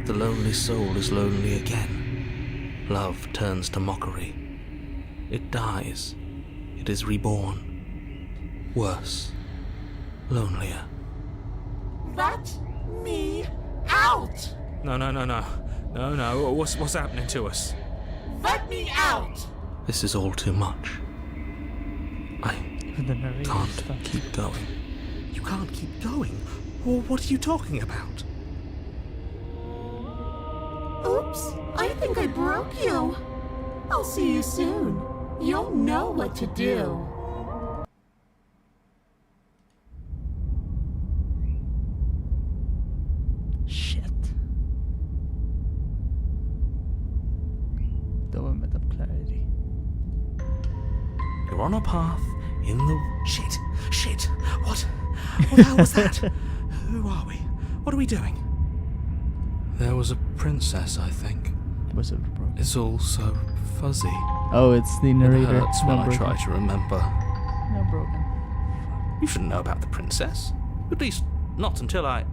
The lonely soul is lonely again. Love turns to mockery. It dies. It is reborn. Worse. Lonelier. Let me out! No. What's happening to us? Let me out! This is all too much. I Even the narration can't stuff. keep going. You can't keep going. Well, what are you talking about? Oops, I think I broke you. I'll see you soon. You'll know what to do. Shit. The moment of clarity. You're on a path in the... Shit. What the hell was that? Who are we? What are we doing? There was a princess, I think. Was it broken? It's all so fuzzy. Oh, it's the It narrator. hurts when Not I broken. try to remember. Not broken. You shouldn't know about the princess. At least, not until I...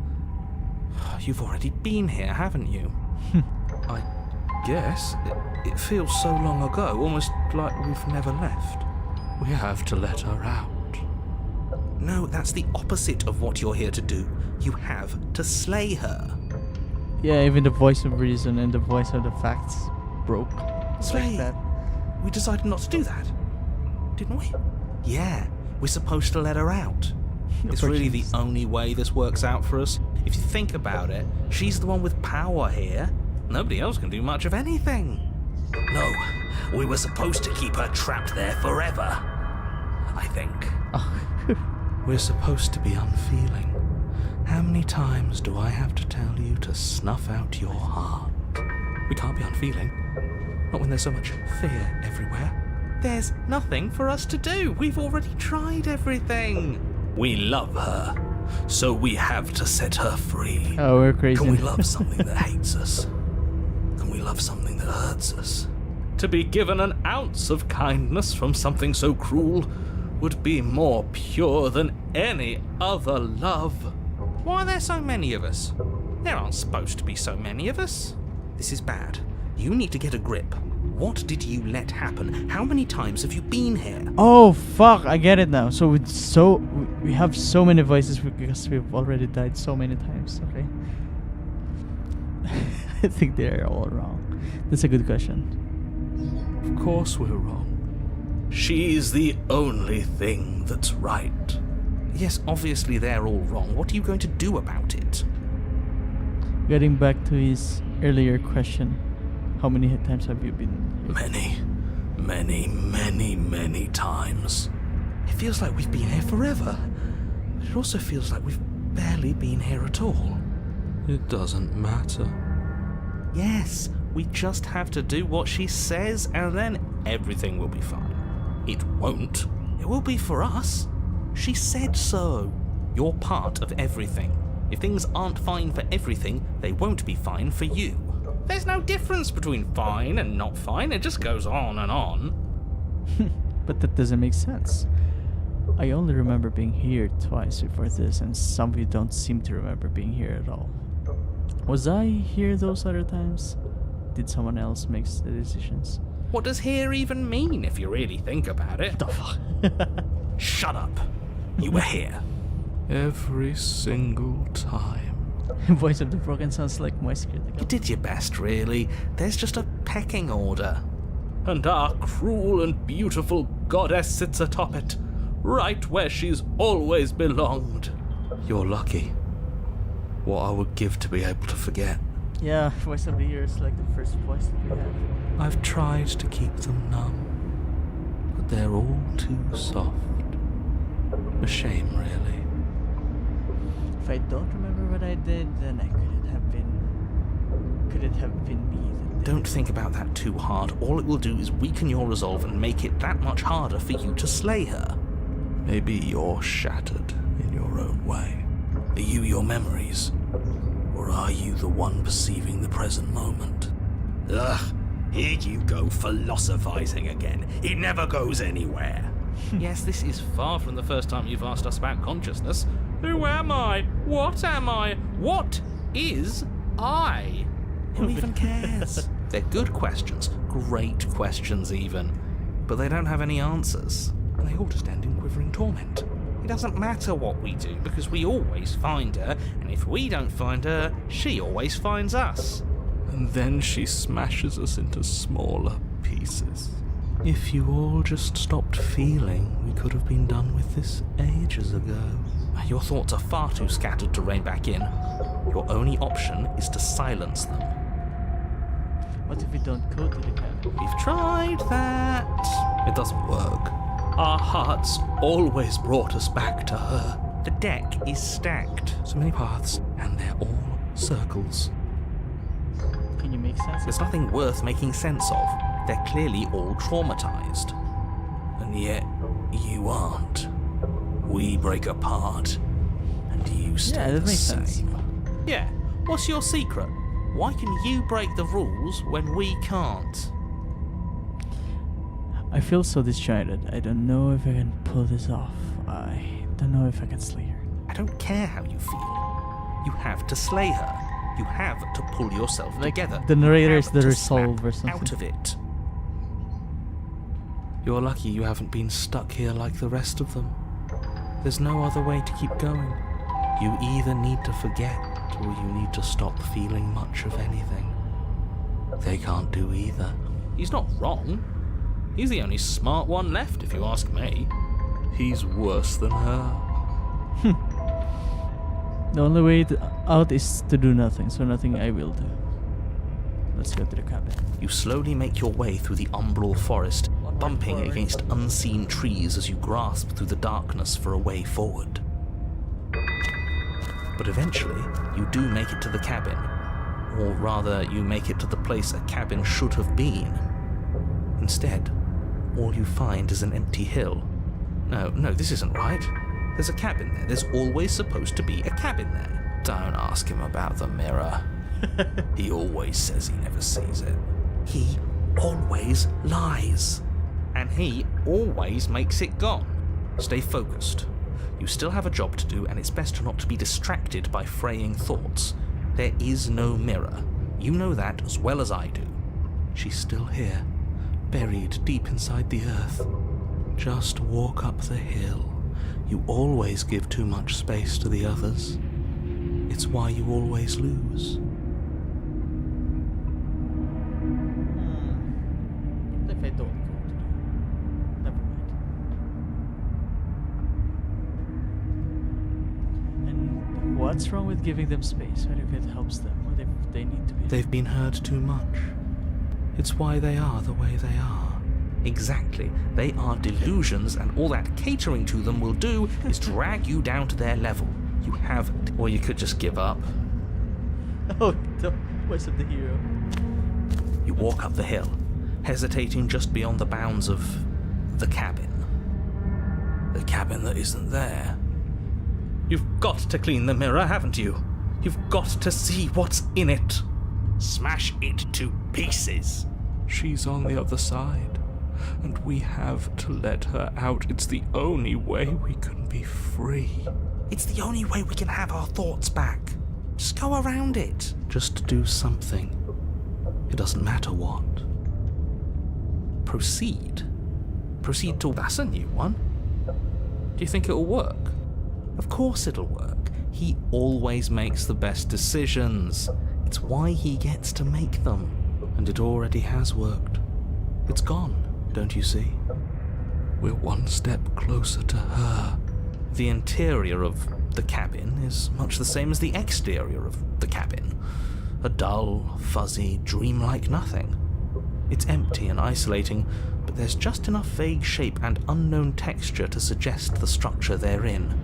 You've already been here, haven't you? I guess. It feels so long ago, almost like we've never left. We have to let her out. No, that's the opposite of what you're here to do. You have to slay her. Yeah, even the voice of reason and the voice of the facts broke. Slay? Like that. We decided not to do that, didn't we? Yeah, we're supposed to let her out. It's really the only way this works out for us. If you think about it, she's the one with power here. Nobody else can do much of anything. No, we were supposed to keep her trapped there forever. I think. We're supposed to be unfeeling. How many times do I have to tell you to snuff out your heart? We can't be unfeeling. Not when there's so much fear everywhere. There's nothing for us to do. We've already tried everything. We love her, so we have to set her free. Oh, we're crazy. Can we love something that hates us? Can we love something that hurts us? To be given an ounce of kindness from something so cruel would be more pure than any other love. Why are there so many of us? There aren't supposed to be so many of us. This is bad. You need to get a grip. What did you let happen? How many times have you been here? Oh fuck! I get it now. So we have so many voices because we've already died so many times. Okay. I think they're all wrong. That's a good question. Of course we're wrong. She's the only thing that's right. Yes, obviously they're all wrong. What are you going to do about it? Getting back to his earlier question, how many times have you been here? Many times. It feels like we've been here forever. But it also feels like we've barely been here at all. It doesn't matter. Yes, we just have to do what she says and then everything will be fine. It won't. It will be for us. She said so. You're part of everything. If things aren't fine for everything, they won't be fine for you. There's no difference between fine and not fine. It just goes on and on. But that doesn't make sense. I only remember being here twice before this, and some of you don't seem to remember being here at all. Was I here those other times? Did someone else make the decisions? What does here even mean if you really think about it? The fuck? Shut up. You were here. Every single time. Voice of the Broken sounds like my security You guard. did your best, really. There's just a pecking order. And our cruel and beautiful goddess sits atop it, right where she's always belonged. You're lucky. What I would give to be able to forget. Yeah, voice of the year is like the first voice that we have. I've tried to keep them numb, but they're all too soft. A shame, really. If I don't remember what I did, then could it have been me that did Don't it? think about that too hard. All it will do is weaken your resolve and make it that much harder for you to slay her. Maybe you're shattered in your own way. Are you your memories? Or are you the one perceiving the present moment? Ugh, here you go philosophizing again. It never goes anywhere. Yes, this is far from the first time you've asked us about consciousness. Who am I? What am I? What is I? Who even cares? They're good questions, great questions even, but they don't have any answers, and they all just end in quivering torment. It doesn't matter what we do, because we always find her, and if we don't find her, she always finds us. And then she smashes us into smaller pieces. If you all just stopped feeling, we could have been done with this ages ago. Your thoughts are far too scattered to rein back in. Your only option is to silence them. What if we don't go to the cabin? We've tried that. It doesn't work. Our hearts always brought us back to her. The deck is stacked. So many paths, and they're all circles. Can you make sense? There's nothing worth making sense of. They're clearly all traumatized. And yet, you aren't. We break apart, and you stay Yeah, that the makes sense. same. Yeah, what's your secret? Why can you break the rules when we can't? I feel so disjointed. I don't know if I can pull this off. I don't know if I can slay her. I don't care how you feel. You have to slay her. You have to pull yourself Like together. the narrator You is have the to resolve snap or something. out of it. You're lucky you haven't been stuck here like the rest of them. There's no other way to keep going. You either need to forget, or you need to stop feeling much of anything. They can't do either. He's not wrong. He's the only smart one left, if you ask me. He's worse than her. The only way out is to do nothing, so nothing I will do. Let's go to the cabin. You slowly make your way through the umbral forest, bumping against unseen trees as you grasp through the darkness for a way forward. But eventually, you do make it to the cabin. Or rather, you make it to the place a cabin should have been. Instead, all you find is an empty hill. No, this isn't right. There's a cabin there. There's always supposed to be a cabin there. Don't ask him about the mirror. He always says he never sees it. He always lies. And he always makes it gone. Stay focused. You still have a job to do, and it's best not to be distracted by fraying thoughts. There is no mirror. You know that as well as I do. She's still here, buried deep inside the earth. Just walk up the hill. You always give too much space to the others. It's why you always lose. What if I don't go to the... Never mind. And what's wrong with giving them space? What if it helps them? What if they need to be... They've been hurt too much. It's why they are the way they are. Exactly. They are delusions, and all that catering to them will do is drag you down to their level. You have... Or you could just give up. Oh, the voice of the hero. You walk up the hill, hesitating just beyond the bounds of the cabin. The cabin that isn't there. You've got to clean the mirror, haven't you? You've got to see what's in it. Smash it to pieces. She's on the other side, and we have to let her out. It's the only way we can be free. It's the only way we can have our thoughts back. Just go around it. Just do something. It doesn't matter what. Proceed. Proceed to... That's a new one. Do you think it'll work? Of course it'll work. He always makes the best decisions. It's why he gets to make them. And it already has worked. It's gone, don't you see? We're one step closer to her. The interior of the cabin is much the same as the exterior of the cabin. A dull, fuzzy, dreamlike nothing. It's empty and isolating, but there's just enough vague shape and unknown texture to suggest the structure they're in.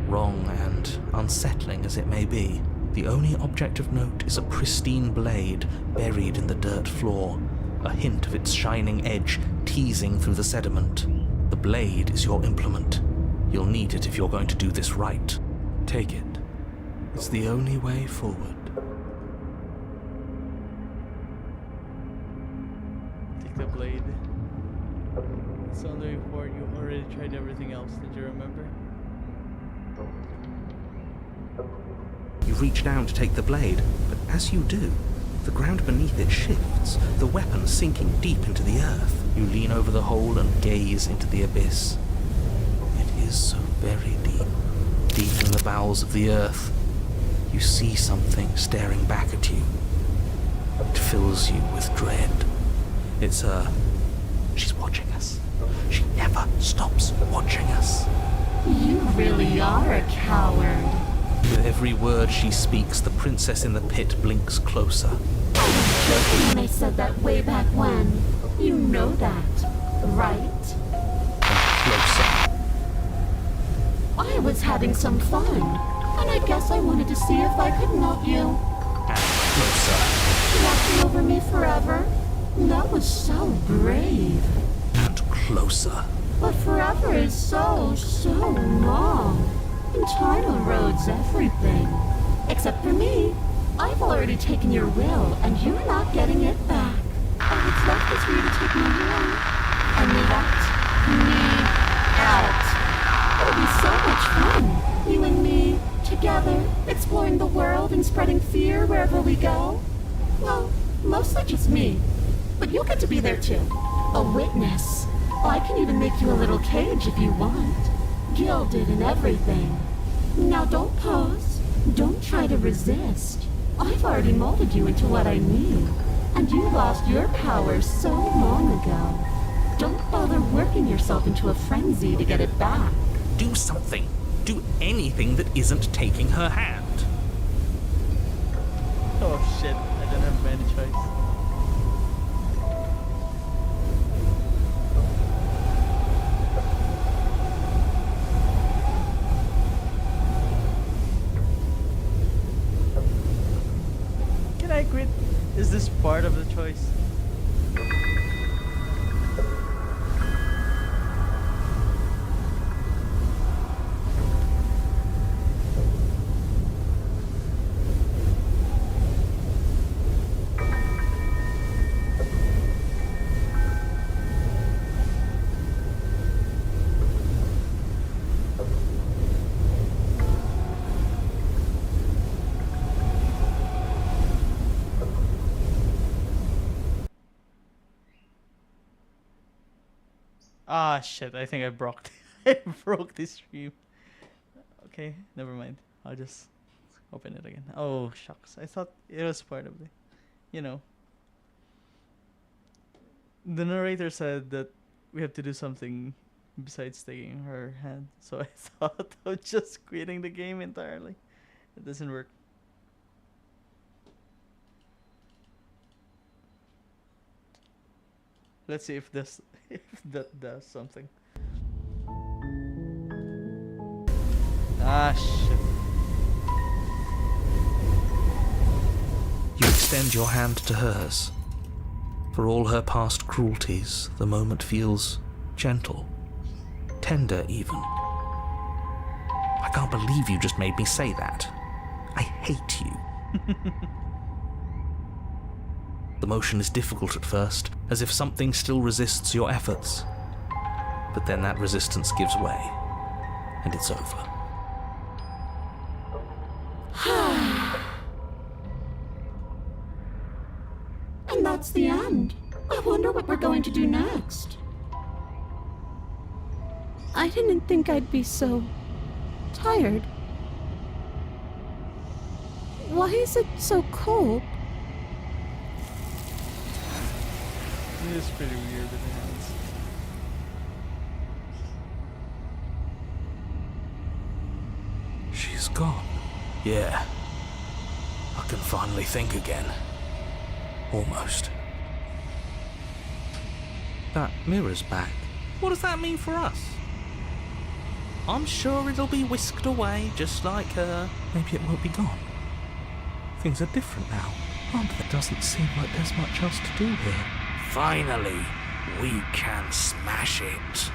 Wrong and unsettling as it may be, the only object of note is a pristine blade buried in the dirt floor, a hint of its shining edge teasing through the sediment. The blade is your implement. You'll need it if you're going to do this right. Take it. It's the only way forward. Take the blade. It's on the way forward. You already tried everything else. Did you remember? You reach down to take the blade, but as you do, the ground beneath it shifts, the weapon sinking deep into the earth. You lean over the hole and gaze into the abyss. It is so very deep, deep in the bowels of the earth. You see something staring back at you. It fills you with dread. It's her. She's watching us. She never stops watching us. You really are a coward. With every word she speaks, the princess in the pit blinks closer. I was joking when I said that way back when. You know that, right? And closer. I was having some fun, and I guess I wanted to see if I could melt you. And closer. Watching over me forever? That was so brave. And closer. But forever is so long. And time erodes everything. Except for me. I've already taken your will, and you're not getting it back. All that's left is for you to take me away. And let me out. It'll be so much fun. You and me, together, exploring the world and spreading fear wherever we go. Well, mostly just me. But you'll get to be there too. A witness. I can even make you a little cage if you want. Gilded and everything. Now don't pose. Don't try to resist. I've already molded you into what I need. And you lost your power so long ago. Don't bother working yourself into a frenzy to get it back. Do something. Do anything that isn't taking her hand. Oh shit, I don't have many choice. Can I quit? Is this part of the choice? Ah shit, I think I broke I broke this stream. Okay, never mind. I'll just open it again. Oh shucks. I thought it was part of the, you know. The narrator said that we have to do something besides taking her hand. So I thought of just quitting the game entirely. It doesn't work. Let's see if this if that does something. Ah shit. You extend your hand to hers. For all her past cruelties, the moment feels gentle, tender even. I can't believe you just made me say that. I hate you. The motion is difficult at first, as if something still resists your efforts. But then that resistance gives way, and it's over. And that's the end. I wonder what we're going to do next. I didn't think I'd be so tired. Why is it so cold? It is pretty weird with the hands. She's gone. Yeah. I can finally think again. Almost. That mirror's back. What does that mean for us? I'm sure it'll be whisked away just like her. Maybe it won't be gone. Things are different now, aren't they? It doesn't seem like there's much else to do here. Finally, we can smash it.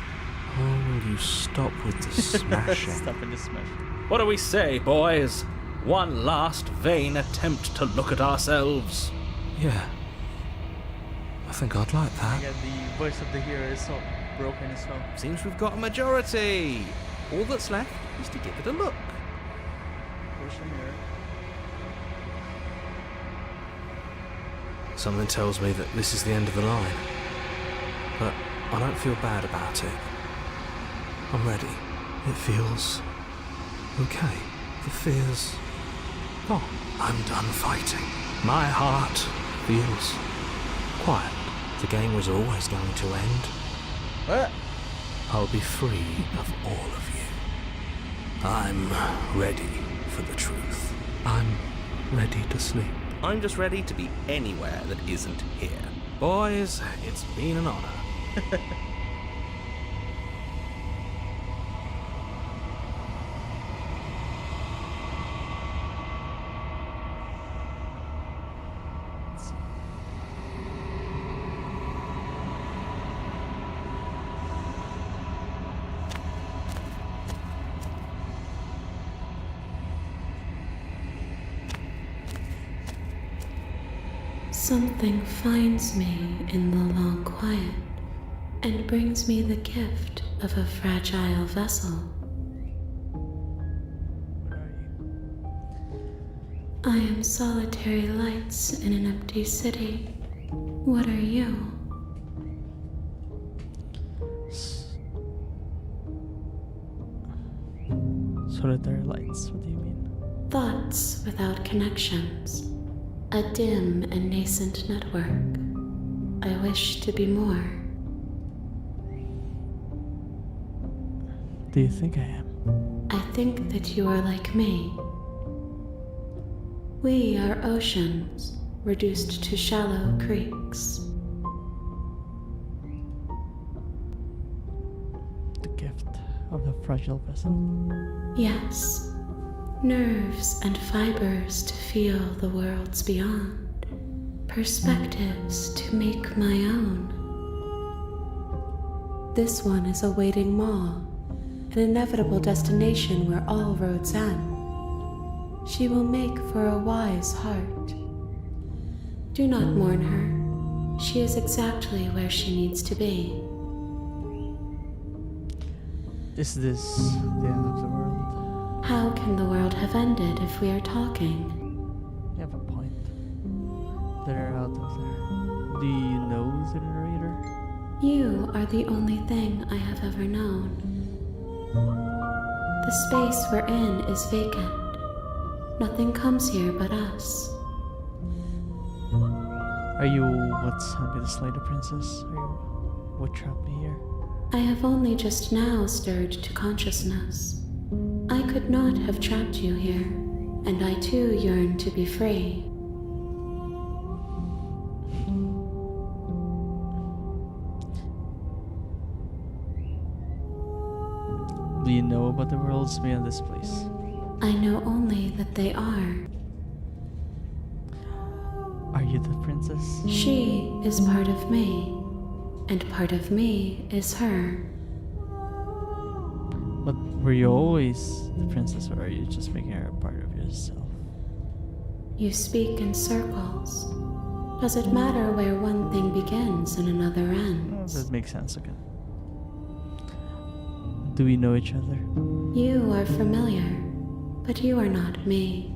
Oh, will you stop with the smashing? Stop in the smash. What do we say, boys? One last vain attempt to look at ourselves. Yeah. I think I'd like that. Again, the voice of the hero is so broken as well. Seems we've got a majority. All that's left is to give it a look. Where's the mirror? Something tells me that this is the end of the line. But I don't feel bad about it. I'm ready. It feels okay. The fear's gone. I'm done fighting. My heart feels quiet. The game was always going to end. What? I'll be free of all of you. I'm ready for the truth. I'm ready to sleep. I'm just ready to be anywhere that isn't here. Boys, it's been an honor. Something finds me in the long quiet and brings me the gift of a fragile vessel. Where are you? I am solitary lights in an empty city. What are you? Solitary lights, what do you mean? Thoughts without connections. A dim and nascent network. I wish to be more. Do you think I am? I think that you are like me. We are oceans, reduced to shallow creeks. The gift of the fragile vessel. Yes, nerves and fibers to feel the worlds beyond, perspectives to make my own. This one is a waiting mall, an inevitable destination where all roads end. She will make for a wise heart. Do not mourn her. She is exactly where she needs to be. Is this the end of the world? How can the world have ended if we are talking? You have a point. They're out of there. Do you know the narrator? You are the only thing I have ever known. The space we're in is vacant. Nothing comes here but us. Are you what's happened to slay the princess? Are you what trapped me here? I have only just now stirred to consciousness. I could not have trapped you here, and I too yearn to be free. Do you know about the worlds beyond this place? I know only that they are. Are you the princess? She is part of me, and part of me is her. But were you always the princess, or are you just making her a part of yourself? You speak in circles. Does it matter where one thing begins and another Oh, ends? that makes sense again. Do we know each other? You are familiar, but you are not me.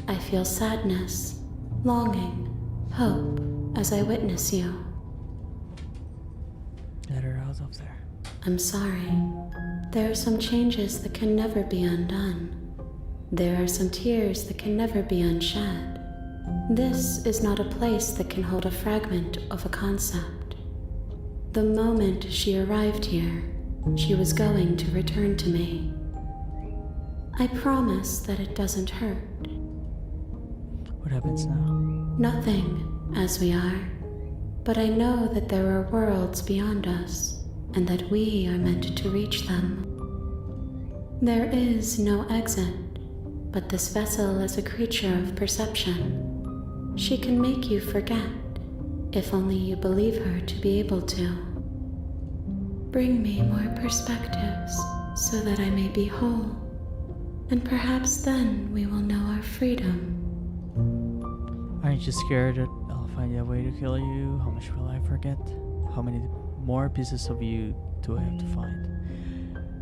I feel sadness, longing, hope as I witness you. Get her out of there. I'm sorry. There are some changes that can never be undone. There are some tears that can never be unshed. This is not a place that can hold a fragment of a concept. The moment she arrived here, she was going to return to me. I promise that it doesn't hurt. What happens now? Nothing, as we are. But I know that there are worlds beyond us, and that we are meant to reach them. There is no exit, but this vessel is a creature of perception. She can make you forget, if only you believe her to be able to. Bring me more perspectives, so that I may be whole, and perhaps then we will know our freedom. Aren't you scared that I'll find a way to kill you? How much will I forget? How many more pieces of you do I have to find?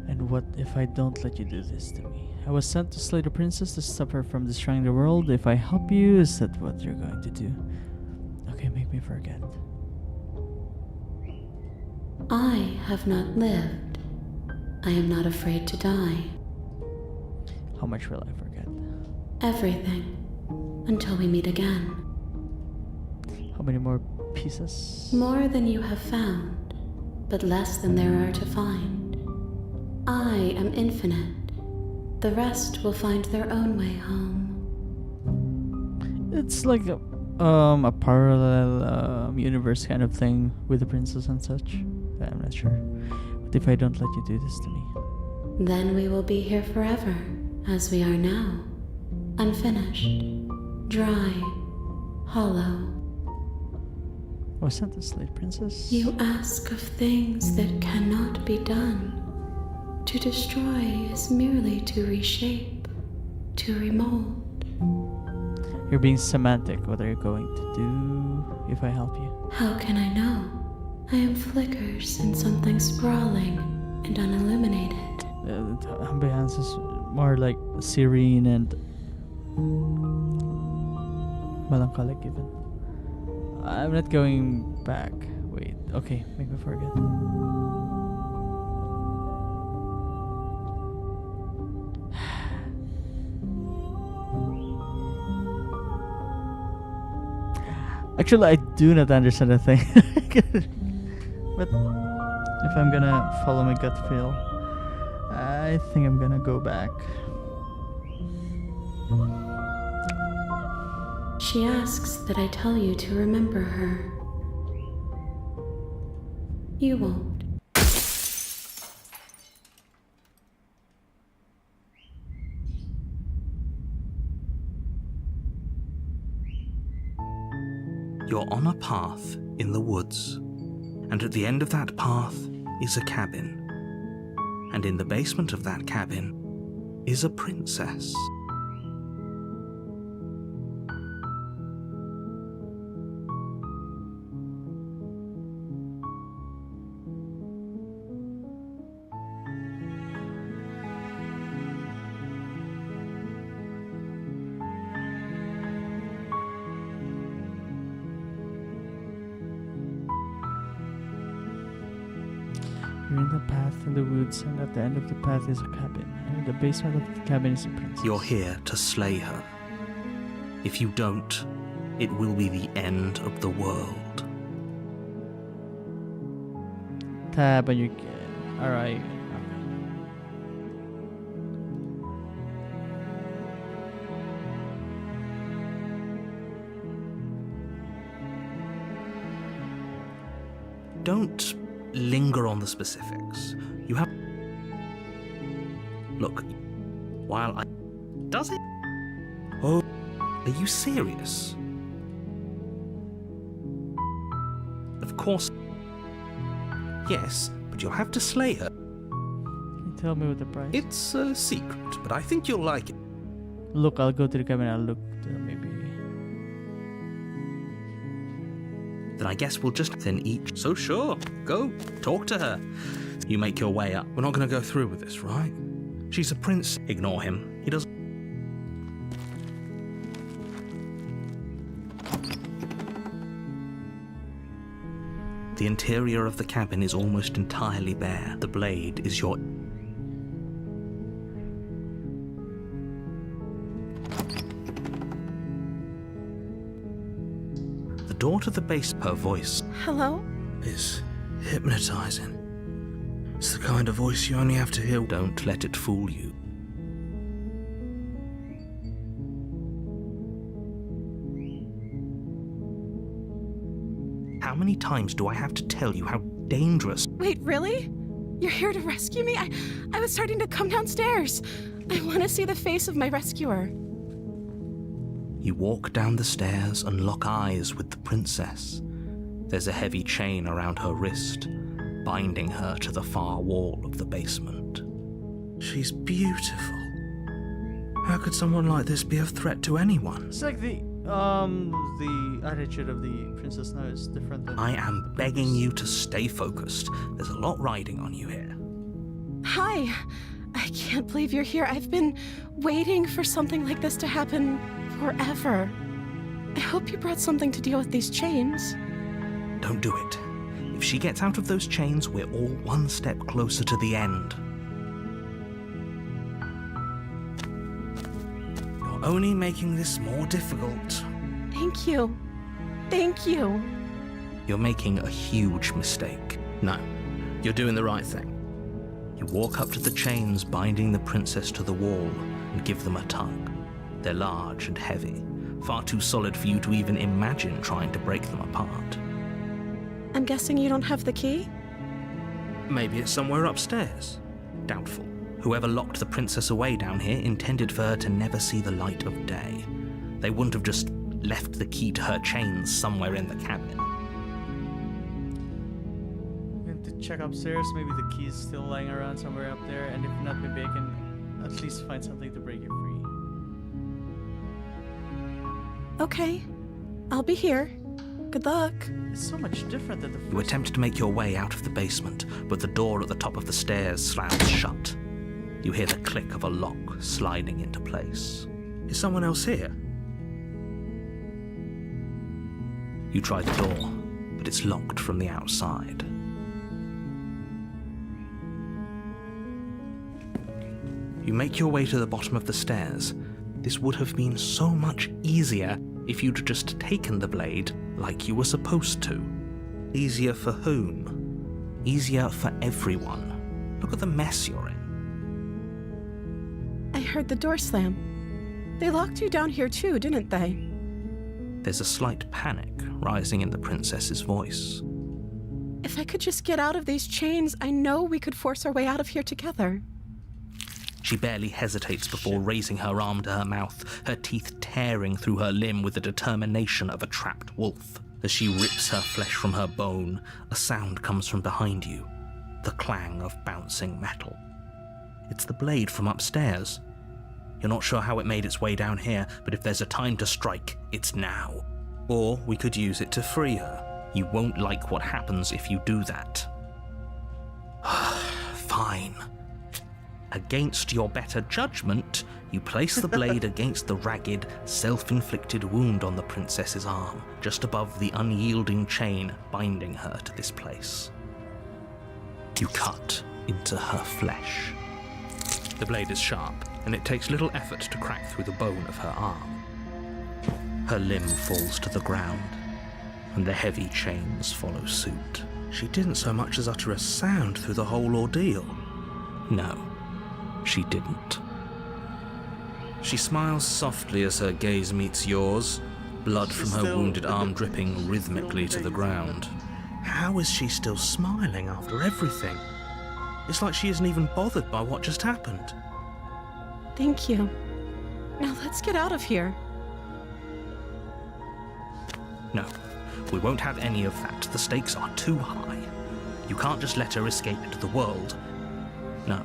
And what if I don't let you do this to me? I was sent to slay the princess to stop her from destroying the world. If I help you, is that what you're going to do? Okay, make me forget. I have not lived. I am not afraid to die. How much will I forget? Everything. Until we meet again. How many more pieces? More than you have found, but less than there are to find. I am infinite. The rest will find their own way home. It's like a parallel universe kind of thing with the princess and such. I'm not sure. But if I don't let you do this to me? Then we will be here forever, as we are now. Unfinished, dry, hollow. I was sent to slay the princess? You ask of things that cannot be done. To destroy is merely to reshape, to remold. You're being semantic. What are you going to do if I help you? How can I know? I am flickers in something sprawling and unilluminated. The ambiance is more like serene and melancholic even. I'm not going back. Wait, okay, make me forget. Actually, I do not understand the thing. But if I'm gonna follow my gut feel, I think I'm gonna go back. She asks that I tell you to remember her. You won't. You're on a path in the woods, and at the end of that path is a cabin. And in the basement of that cabin is a princess. You're in the path in the woods, and at the end of the path is a cabin. And in the basement of the cabin is a princess. You're here to slay her. If you don't, it will be the end of the world. Tab on your... Alright. Don't linger on the specifics. You have... Look, while I... Does it? Oh, are you serious? Of course. Yes, but you'll have to slay her. Can you tell me what the price? It's a secret, but I think you'll like it. Look, I'll go to the cabin. I'll look to maybe... Then I guess we'll just then each. So sure, go, talk to her. You make your way up. We're not going to go through with this, right? She's a prince. Ignore him. He doesn't. The interior of the cabin is almost entirely bare. The blade is your... The door to the base, her voice. Hello? It's hypnotizing. It's the kind of voice you only have to hear. Don't let it fool you. How many times do I have to tell you how dangerous? Wait, really? You're here to rescue me? I was starting to come downstairs. I want to see the face of my rescuer. You walk down the stairs and lock eyes with the princess. There's a heavy chain around her wrist, binding her to the far wall of the basement. She's beautiful. How could someone like this be a threat to anyone? It's like the attitude of the princess now is different than... I am begging you to stay focused. There's a lot riding on you here. Hi. I can't believe you're here. I've been waiting for something like this to happen forever. I hope you brought something to deal with these chains. Don't do it. If she gets out of those chains, we're all one step closer to the end. You're only making this more difficult. Thank you. Thank you. You're making a huge mistake. No, you're doing the right thing. You walk up to the chains binding the princess to the wall and give them a tug. They're large and heavy, far too solid for you to even imagine trying to break them apart. I'm guessing you don't have the key? Maybe it's somewhere upstairs. Doubtful. Whoever locked the princess away down here intended for her to never see the light of day. They wouldn't have just left the key to her chains somewhere in the cabin. I'm going to check upstairs. Maybe the key is still lying around somewhere up there, and if not, maybe I can at least find something to break it free. Okay. I'll be here. Good luck. It's so much different than the first You attempt to make your way out of the basement, but the door at the top of the stairs slams shut. You hear the click of a lock sliding into place. Is someone else here? You try the door, but it's locked from the outside. You make your way to the bottom of the stairs. This would have been so much easier if you'd just taken the blade like you were supposed to. Easier for whom? Easier for everyone. Look at the mess you're in. I heard the door slam. They locked you down here too, didn't they? There's a slight panic rising in the princess's voice. If I could just get out of these chains, I know we could force our way out of here together. She barely hesitates before raising her arm to her mouth, her teeth tearing through her limb with the determination of a trapped wolf. As she rips her flesh from her bone, a sound comes from behind you, the clang of bouncing metal. It's the blade from upstairs. You're not sure how it made its way down here, but if there's a time to strike, it's now. Or we could use it to free her. You won't like what happens if you do that. Fine. Against your better judgment, you place the blade against the ragged, self-inflicted wound on the princess's arm, just above the unyielding chain binding her to this place. You cut into her flesh. The blade is sharp, and it takes little effort to crack through the bone of her arm. Her limb falls to the ground, and the heavy chains follow suit. She didn't so much as utter a sound through the whole ordeal. No, she didn't. She smiles softly as her gaze meets yours, blood from her wounded arm dripping rhythmically to the ground. How is she still smiling after everything? It's like she isn't even bothered by what just happened. Thank you. Now let's get out of here. No, we won't have any of that. The stakes are too high. You can't just let her escape into the world. No,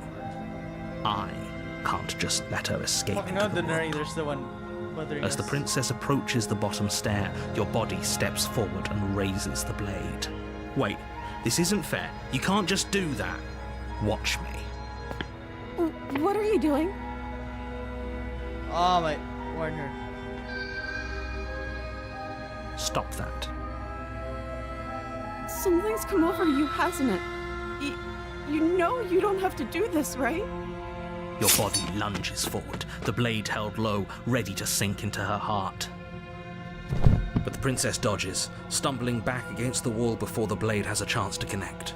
I can't just let her escape Fucking into out the the world. narrator's the one Mother As the yes. princess approaches the bottom stair, your body steps forward and raises the blade. Wait, this isn't fair. You can't just do that. Watch me. What are you doing? Oh my, warn her. Stop that. Something's come over you, hasn't it? You know you don't have to do this, right? Your body lunges forward, the blade held low, ready to sink into her heart. But the princess dodges, stumbling back against the wall before the blade has a chance to connect.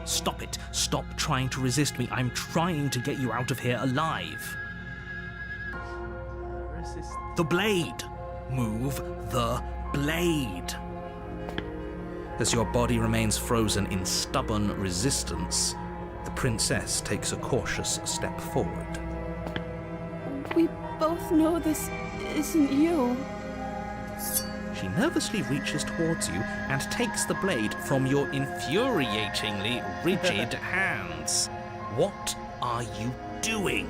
Stop it. Stop trying to resist me. I'm trying to get you out of here alive. Resist. The blade! Move the blade! As your body remains frozen in stubborn resistance, the princess takes a cautious step forward. We both know this isn't you. She nervously reaches towards you and takes the blade from your infuriatingly rigid hands. What are you doing?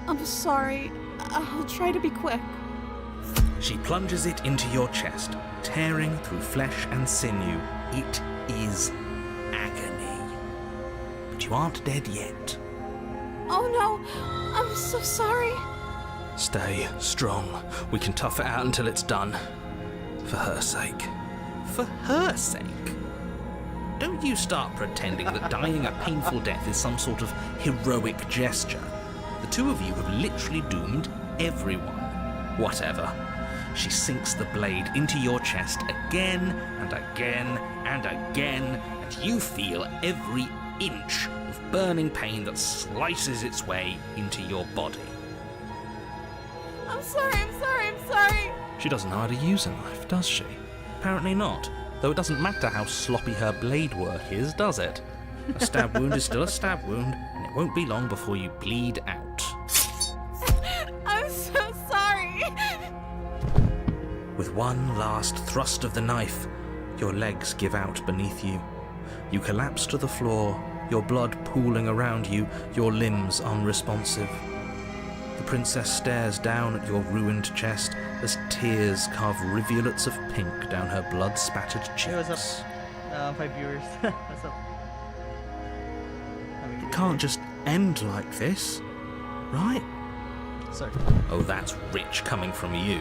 I'm sorry. I'll try to be quick. She plunges it into your chest, tearing through flesh and sinew. It is agony. But you aren't dead yet. Oh no, I'm so sorry. Stay strong. We can tough it out until it's done. For her sake. For her sake? Don't you start pretending that dying a painful death is some sort of heroic gesture. The two of you have literally doomed everyone. Whatever. She sinks the blade into your chest again and again and again, and you feel every inch of burning pain that slices its way into your body. I'm sorry. She doesn't know how to use a knife, does she? Apparently not, though it doesn't matter how sloppy her blade work is, does it? A stab wound is still a stab wound, and it won't be long before you bleed out. I'm so sorry. With one last thrust of the knife, your legs give out beneath you. You collapse to the floor, your blood pooling around you, your limbs unresponsive. The princess stares down at your ruined chest as tears carve rivulets of pink down her blood-spattered cheeks. Hey, what's up? 5 viewers. What's up? It can't just end like this, right? Sorry. Oh, that's rich coming from you.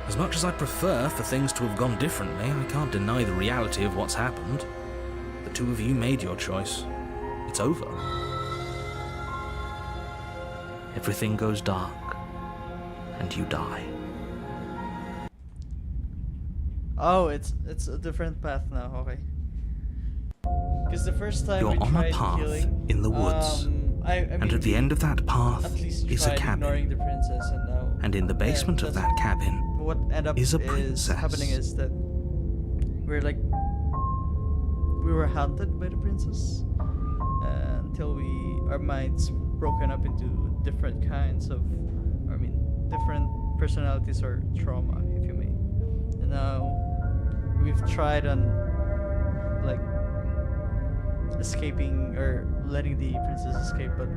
As much as I'd prefer for things to have gone differently, I can't deny the reality of what's happened. The two of you made your choice. It's over. Everything goes dark, and you die. Oh, it's a different path now. Okay. Because the first time You're we on a tried path killing, in the woods, I mean, and at the end of that at path least is a tried ignoring cabin. the princess, and now. And in the basement of that cabin What ended up is a princess. happening is that we were haunted by the princess until our minds broken up into different kinds of, different personalities or trauma, if you may. And now we've tried on escaping or letting the princess escape, but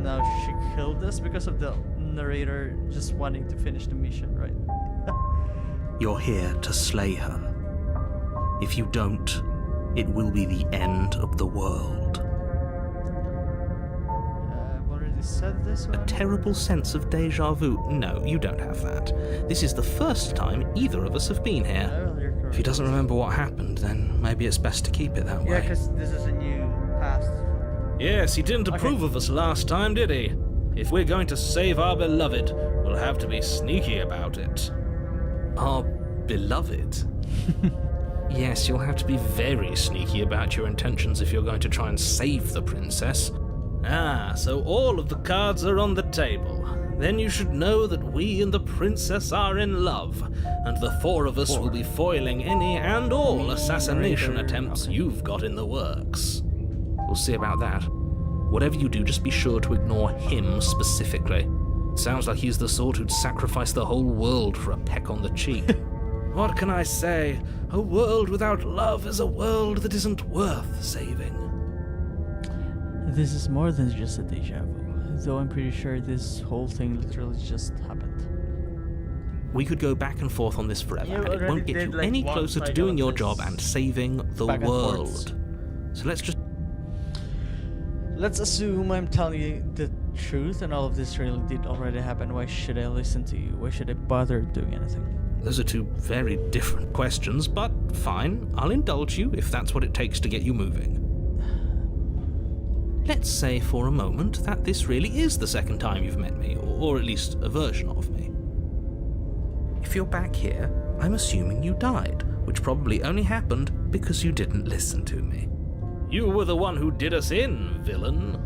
now she killed us because of the narrator just wanting to finish the mission, right? You're here to slay her. If you don't, it will be the end of the world. I've already said this A one. terrible sense of deja vu. No, you don't have that. This is the first time either of us have been here. Oh, you're correct. If he doesn't remember what happened, then maybe it's best to keep it that Yeah, way. because this is a new past. Yes, he didn't Okay. approve of us last time, did he? If we're going to save our beloved, we'll have to be sneaky about it. Our beloved? Yes, you'll have to be very sneaky about your intentions if you're going to try and save the princess. Ah, so all of the cards are on the table. Then you should know that we and the princess are in love, and the four of us will be foiling any and all assassination narrator. attempts Okay. you've got in the works. We'll see about that. Whatever you do, just be sure to ignore him specifically. Sounds like he's the sort who'd sacrifice the whole world for a peck on the cheek. What can I say? A world without love is a world that isn't worth saving. This is more than just a deja vu. though I'm pretty sure this whole thing literally just happened. We could go back and forth on this forever, You and it already won't get did, you like, any one closer to cycle doing of your this job and saving the back and forths. world. So let's just... Let's assume I'm telling you the truth and all of this really did already happen. Why should I listen to you? Why should I bother doing anything? Those are two very different questions, but fine, I'll indulge you if that's what it takes to get you moving. Let's say for a moment that this really is the second time you've met me, or at least a version of me. If you're back here, I'm assuming you died, which probably only happened because you didn't listen to me. You were the one who did us in, villain.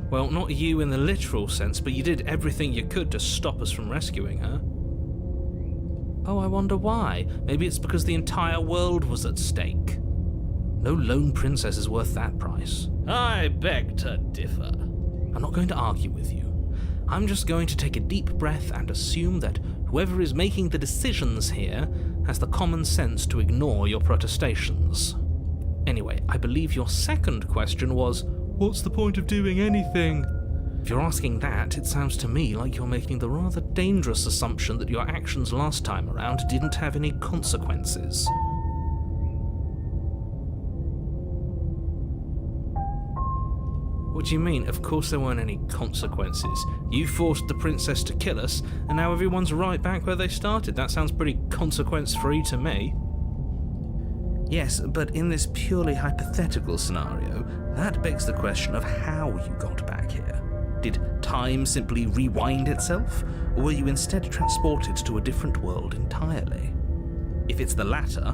Well, not you in the literal sense, but you did everything you could to stop us from rescuing her. Oh, I wonder why. Maybe it's because the entire world was at stake. No lone princess is worth that price. I beg to differ. I'm not going to argue with you. I'm just going to take a deep breath and assume that whoever is making the decisions here has the common sense to ignore your protestations. Anyway, I believe your second question was, what's the point of doing anything? If you're asking that, it sounds to me like you're making the rather dangerous assumption that your actions last time around didn't have any consequences. What do you mean? Of course there weren't any consequences. You forced the princess to kill us, and now everyone's right back where they started. That sounds pretty consequence-free to me. Yes, but in this purely hypothetical scenario, that begs the question of how you got back here. Did time simply rewind itself, or were you instead transported to a different world entirely? If it's the latter,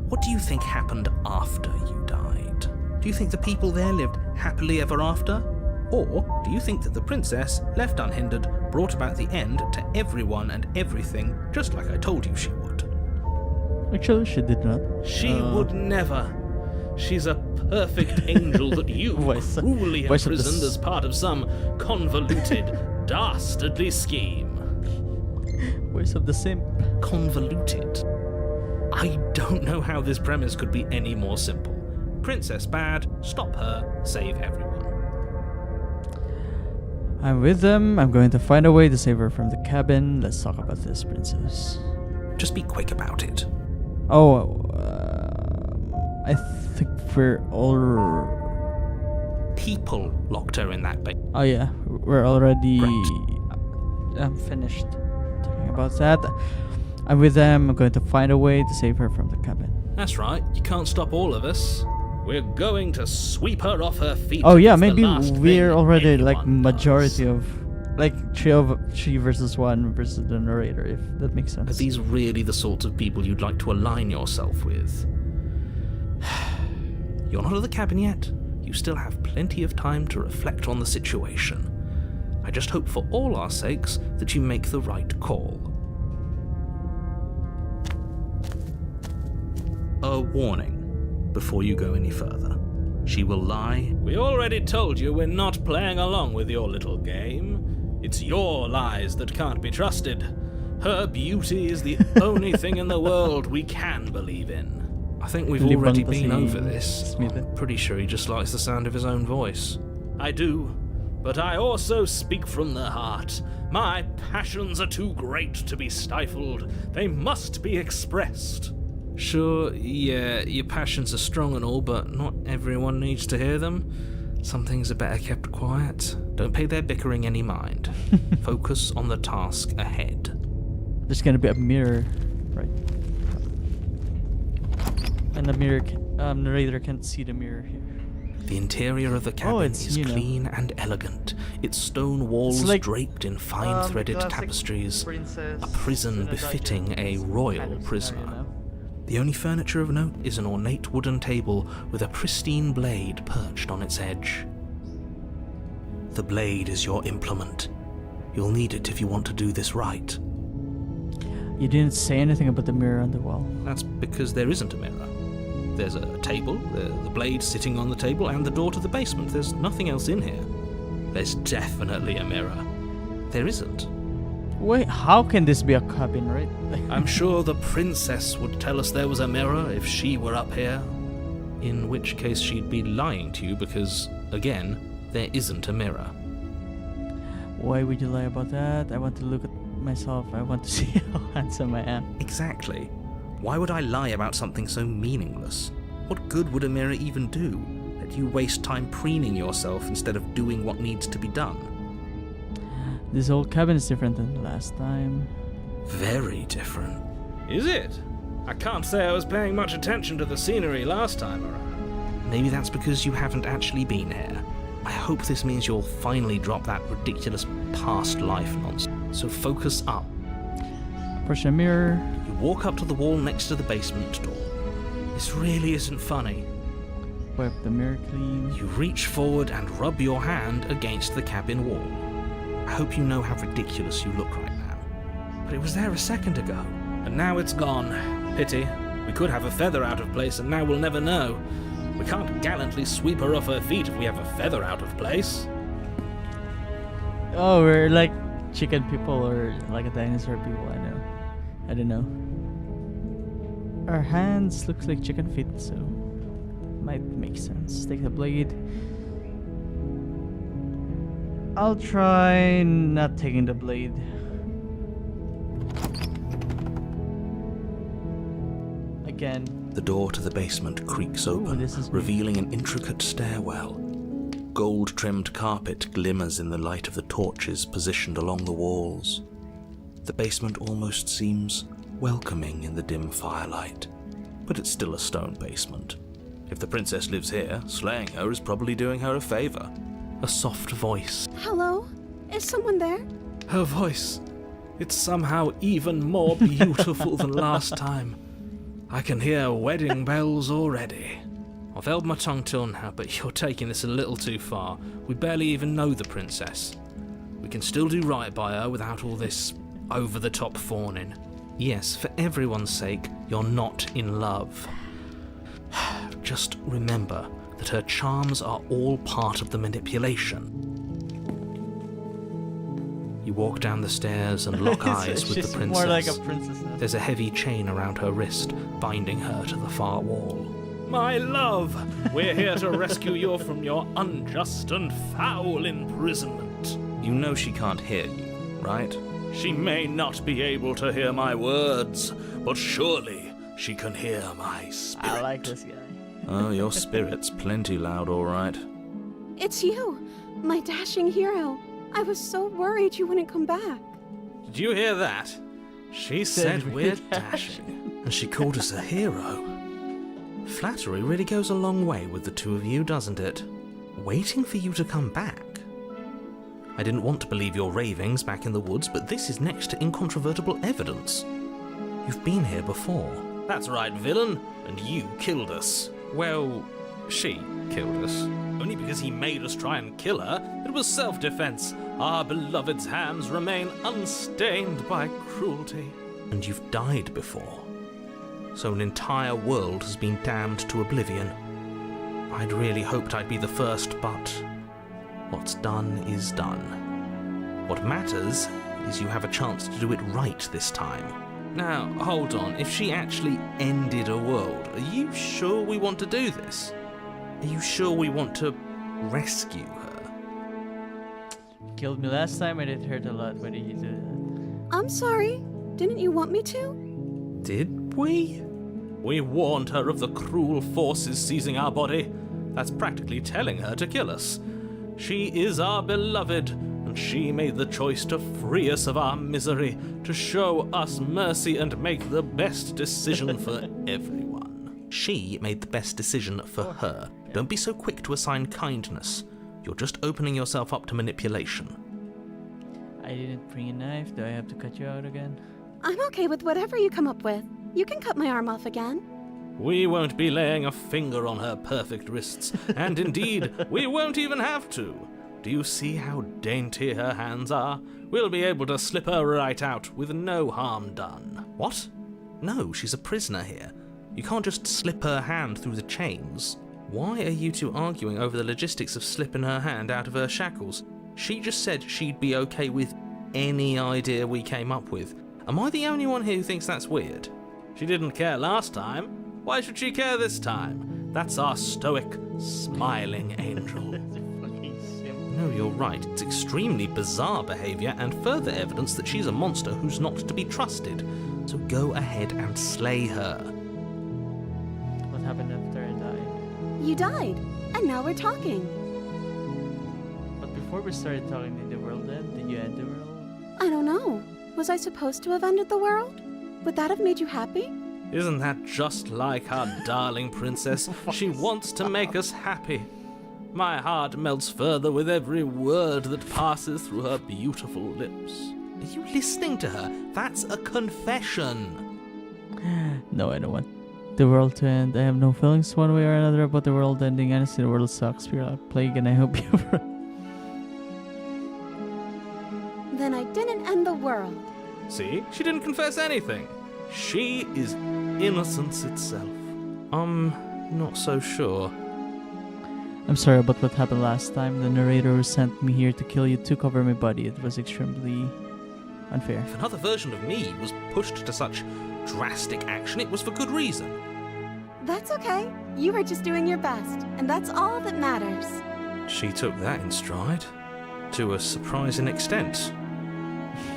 what do you think happened after you died? Do you think the people there lived happily ever after? Or do you think that the princess, left unhindered, brought about the end to everyone and everything, just like I told you she would? Actually, she did not. She would never. She's a perfect angel that you cruelly imprisoned as part of some convoluted, dastardly scheme. Voice of the simp. Convoluted? I don't know how this premise could be any more simple. Princess bad, stop her, save everyone. I'm with them. I'm going to find a way to save her from the cabin. Let's talk about this, princess. Just be quick about it. Oh, I think we're all... People locked her in that base. Oh yeah, we're already... Right. I'm finished talking about that. I'm with them. I'm going to find a way to save her from the cabin. That's right, you can't stop all of us. We're going to sweep her off her feet. Oh yeah, It's the maybe last we're thing already like anyone majority does. of... Like 3 versus 1 versus the narrator, if that makes sense. Are these really the sorts of people you'd like to align yourself with? You're not at the cabin yet. You still have plenty of time to reflect on the situation. I just hope for all our sakes that you make the right call. A warning before you go any further. She will lie. We already told you we're not playing along with your little game. It's your lies that can't be trusted. Her beauty is the only thing in the world we can believe in. I think we've already been over this. I'm pretty sure he just likes the sound of his own voice. I do, but I also speak from the heart. My passions are too great to be stifled. They must be expressed. Sure, yeah, your passions are strong and all, but not everyone needs to hear them. Some things are better kept quiet. Don't pay their bickering any mind. Focus on the task ahead. There's gonna be a mirror, right? And the mirror, narrator can't see the mirror here. The interior of the cabin is clean and elegant. Its stone walls like, draped in fine threaded tapestries. A prison befitting a royal prisoner. The only furniture of note is an ornate wooden table with a pristine blade perched on its edge. The blade is your implement. You'll need it if you want to do this right. You didn't say anything about the mirror on the wall. That's because there isn't a mirror. There's a table, the blade sitting on the table, and the door to the basement. There's nothing else in here. There's definitely a mirror. There isn't. Wait, how can this be a cabin, right? I'm sure the princess would tell us there was a mirror if she were up here. In which case she'd be lying to you because, again, there isn't a mirror. Why would you lie about that? I want to look at myself. I want to see how handsome I am. Exactly. Why would I lie about something so meaningless? What good would a mirror even do? That you waste time preening yourself instead of doing what needs to be done. This old cabin is different than the last time. Very different. Is it? I can't say I was paying much attention to the scenery last time around. Maybe that's because you haven't actually been here. I hope this means you'll finally drop that ridiculous past life nonsense. So focus up. Push a mirror. You walk up to the wall next to the basement door. This really isn't funny. Wipe the mirror clean. You reach forward and rub your hand against the cabin wall. I hope you know how ridiculous you look right now. But it was there a second ago. And now it's gone. Pity. We could have a feather out of place and now we'll never know. We can't gallantly sweep her off her feet if we have a feather out of place. Oh, we're like chicken people or like a dinosaur people. I don't know. Our hands looks like chicken feet, so might make sense. Take the blade. I'll try not taking the blade. Again. The door to the basement creaks Ooh, open, this is new. revealing an intricate stairwell. Gold-trimmed carpet glimmers in the light of the torches positioned along the walls. The basement almost seems welcoming in the dim firelight, but it's still a stone basement. If the princess lives here, slaying her is probably doing her a favor. A soft voice. Hello? Is someone there? Her voice. It's somehow even more beautiful than last time. I can hear wedding bells already. I've held my tongue till now, but you're taking this a little too far. We barely even know the princess. We can still do right by her without all this over-the-top fawning. Yes, for everyone's sake, you're not in love. Just remember that her charms are all part of the manipulation. You walk down the stairs and lock eyes with She's the princess. more like a princess now. There's a heavy chain around her wrist, binding her to the far wall. My love, we're here to rescue you from your unjust and foul imprisonment. You know she can't hear you, right? She may not be able to hear my words, but surely she can hear my spirit. I like this guy. Oh, your spirit's plenty loud, all right. It's you, my dashing hero. I was so worried you wouldn't come back. Did you hear that? She said we're dashing. And she called us a hero. Flattery really goes a long way with the two of you, doesn't it? Waiting for you to come back. I didn't want to believe your ravings back in the woods, but this is next to incontrovertible evidence. You've been here before. That's right, villain, and you killed us. Well, she killed us. Only because he made us try and kill her. It was self-defense. Our beloved's hands remain unstained by cruelty. And you've died before. So an entire world has been damned to oblivion. I'd really hoped I'd be the first, but what's done is done. What matters is you have a chance to do it right this time. Now, hold on. If she actually ended a world, are you sure we want to do this? Are you sure we want to rescue her? Killed me last time. I did hurt a lot. Why did you do that? I'm sorry. Didn't you want me to? Did we? We warned her of the cruel forces seizing our body. That's practically telling her to kill us. She is our beloved, and she made the choice to free us of our misery, to show us mercy and make the best decision for everyone. She made the best decision for her. Don't be so quick to assign kindness. You're just opening yourself up to manipulation. I didn't bring a knife. Do I have to cut you out again? I'm okay with whatever you come up with. You can cut my arm off again. We won't be laying a finger on her perfect wrists, and indeed, we won't even have to. Do you see how dainty her hands are? We'll be able to slip her right out with no harm done. What? No, she's a prisoner here. You can't just slip her hand through the chains. Why are you two arguing over the logistics of slipping her hand out of her shackles? She just said she'd be okay with any idea we came up with. Am I the only one here who thinks that's weird? She didn't care last time. Why should she care this time? That's our stoic, smiling angel. No, you're right. It's extremely bizarre behaviour and further evidence that she's a monster who's not to be trusted. So go ahead and slay her. What happened after I died? You died, and now we're talking. But before we started talking, did the world end? Did you end the world? I don't know. Was I supposed to have ended the world? Would that have made you happy? Isn't that just like our darling princess? She wants to make us happy. My heart melts further with every word that passes through her beautiful lips. Are you listening to her? That's a confession. No, I don't want the world to end. I have no feelings one way or another about the world ending. Honestly, the world sucks. We're a plague, and I hope you. Then I didn't end the world. See? She didn't confess anything. She is innocence itself. I'm not so sure. I'm sorry about what happened last time. The narrator who sent me here to kill you took over my body. It was extremely unfair. If another version of me was pushed to such drastic action, it was for good reason. That's okay. You were just doing your best, and that's all that matters. She took that in stride. To a surprising extent.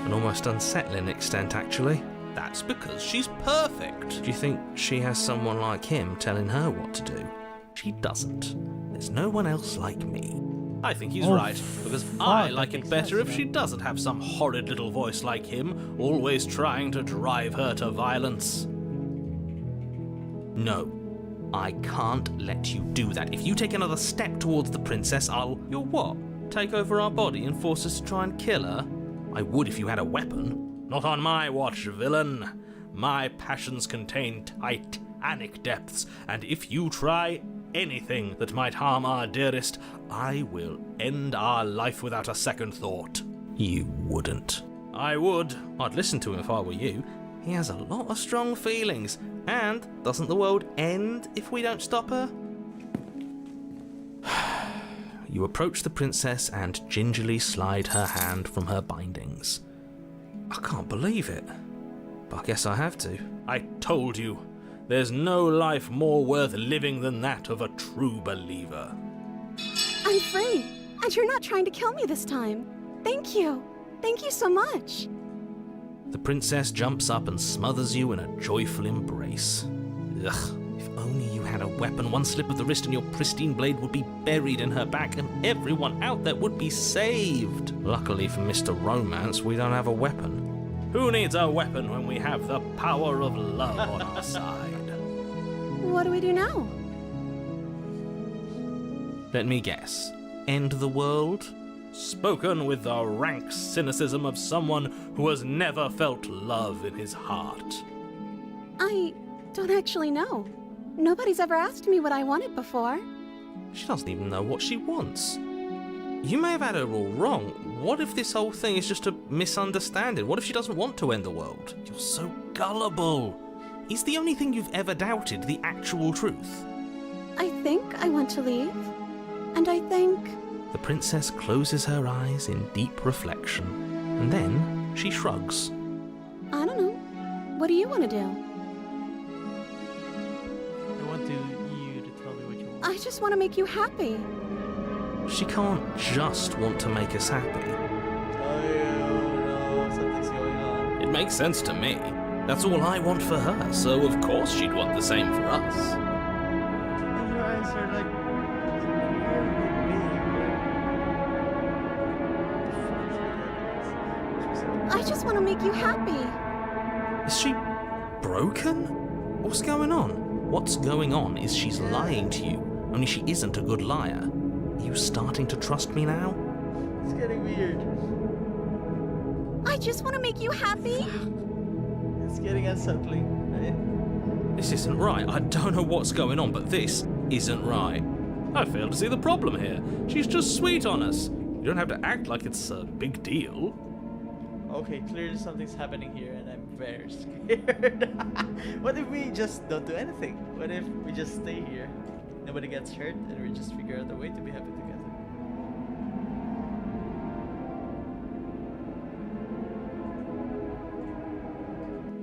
An almost unsettling extent, actually. That's because she's perfect. Do you think she has someone like him telling her what to do? She doesn't. There's no one else like me. I think he's right, because I like it better if she doesn't have some horrid little voice like him, always trying to drive her to violence. No, I can't let you do that. If you take another step towards the princess, You'll what? Take over our body and force us to try and kill her? I would if you had a weapon. Not on my watch, villain. My passions contain titanic depths, and if you try anything that might harm our dearest, I will end our life without a second thought. You wouldn't. I would. I'd listen to him if I were you. He has a lot of strong feelings. And doesn't the world end if we don't stop her? You approach the princess and gingerly slide her hand from her bindings. I can't believe it. But I guess I have to. I told you. There's no life more worth living than that of a true believer. I'm free, and you're not trying to kill me this time. Thank you. Thank you so much. The princess jumps up and smothers you in a joyful embrace. Ugh, if only you had a weapon, one slip of the wrist and your pristine blade would be buried in her back and everyone out there would be saved. Luckily for Mr. Romance, we don't have a weapon. Who needs a weapon when we have the power of love on our side? What do we do now? Let me guess. End the world? Spoken with the rank cynicism of someone who has never felt love in his heart. I don't actually know. Nobody's ever asked me what I wanted before. She doesn't even know what she wants. You may have had her all wrong. What if this whole thing is just a misunderstanding? What if she doesn't want to end the world? You're so gullible. Is the only thing you've ever doubted the actual truth? I think I want to leave. And I think... The princess closes her eyes in deep reflection, and then she shrugs. I don't know. What do you want to do? I want you to tell me what you want. I just want to make you happy. She can't just want to make us happy. Oh no, something's going on. It makes sense to me. That's all I want for her, so of course she'd want the same for us. And your eyes are like... I just want to make you happy. Is she broken? What's going on? What's going on is she's lying to you, only she isn't a good liar. Are you starting to trust me now? It's getting weird. I just want to make you happy. It's getting unsettling, right? This isn't right. I don't know what's going on, but this isn't right. I fail to see the problem here. She's just sweet on us. You don't have to act like it's a big deal. Okay, clearly something's happening here and I'm very scared. What if we just don't do anything? What if we just stay here? Nobody gets hurt and we just figure out a way to be happy together.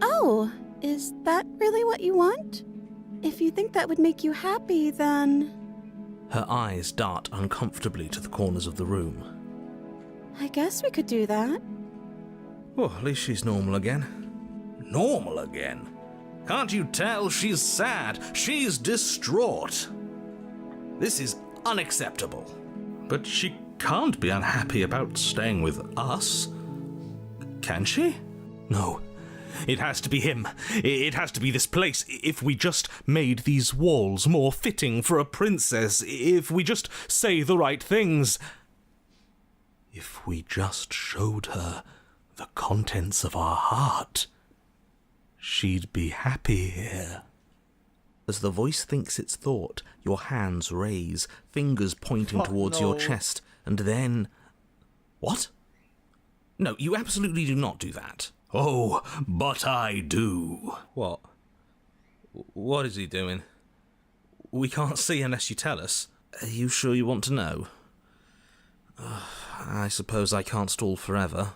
Oh, is that really what you want? If you think that would make you happy, then... Her eyes dart uncomfortably to the corners of the room. I guess we could do that. Well, at least she's normal again. Normal again? Can't you tell she's sad? She's distraught. This is unacceptable. But she can't be unhappy about staying with us. Can she? No. It has to be him. It has to be this place. If we just made these walls more fitting for a princess, if we just say the right things, if we just showed her the contents of our heart, she'd be happy here. As the voice thinks its thought, your hands raise, fingers pointing towards your chest, and then... What? No, you absolutely do not do that. Oh, but I do. What? What is he doing? We can't see unless you tell us. Are you sure you want to know? I suppose I can't stall forever.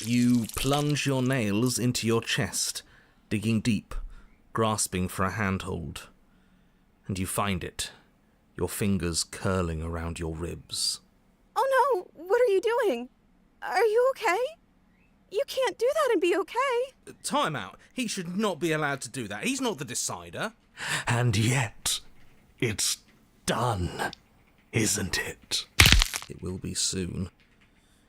You plunge your nails into your chest, digging deep, grasping for a handhold. And you find it, your fingers curling around your ribs. Oh no, what are you doing? Are you okay? You can't do that and be okay. Time out. He should not be allowed to do that. He's not the decider. And yet, it's done, isn't it? It will be soon.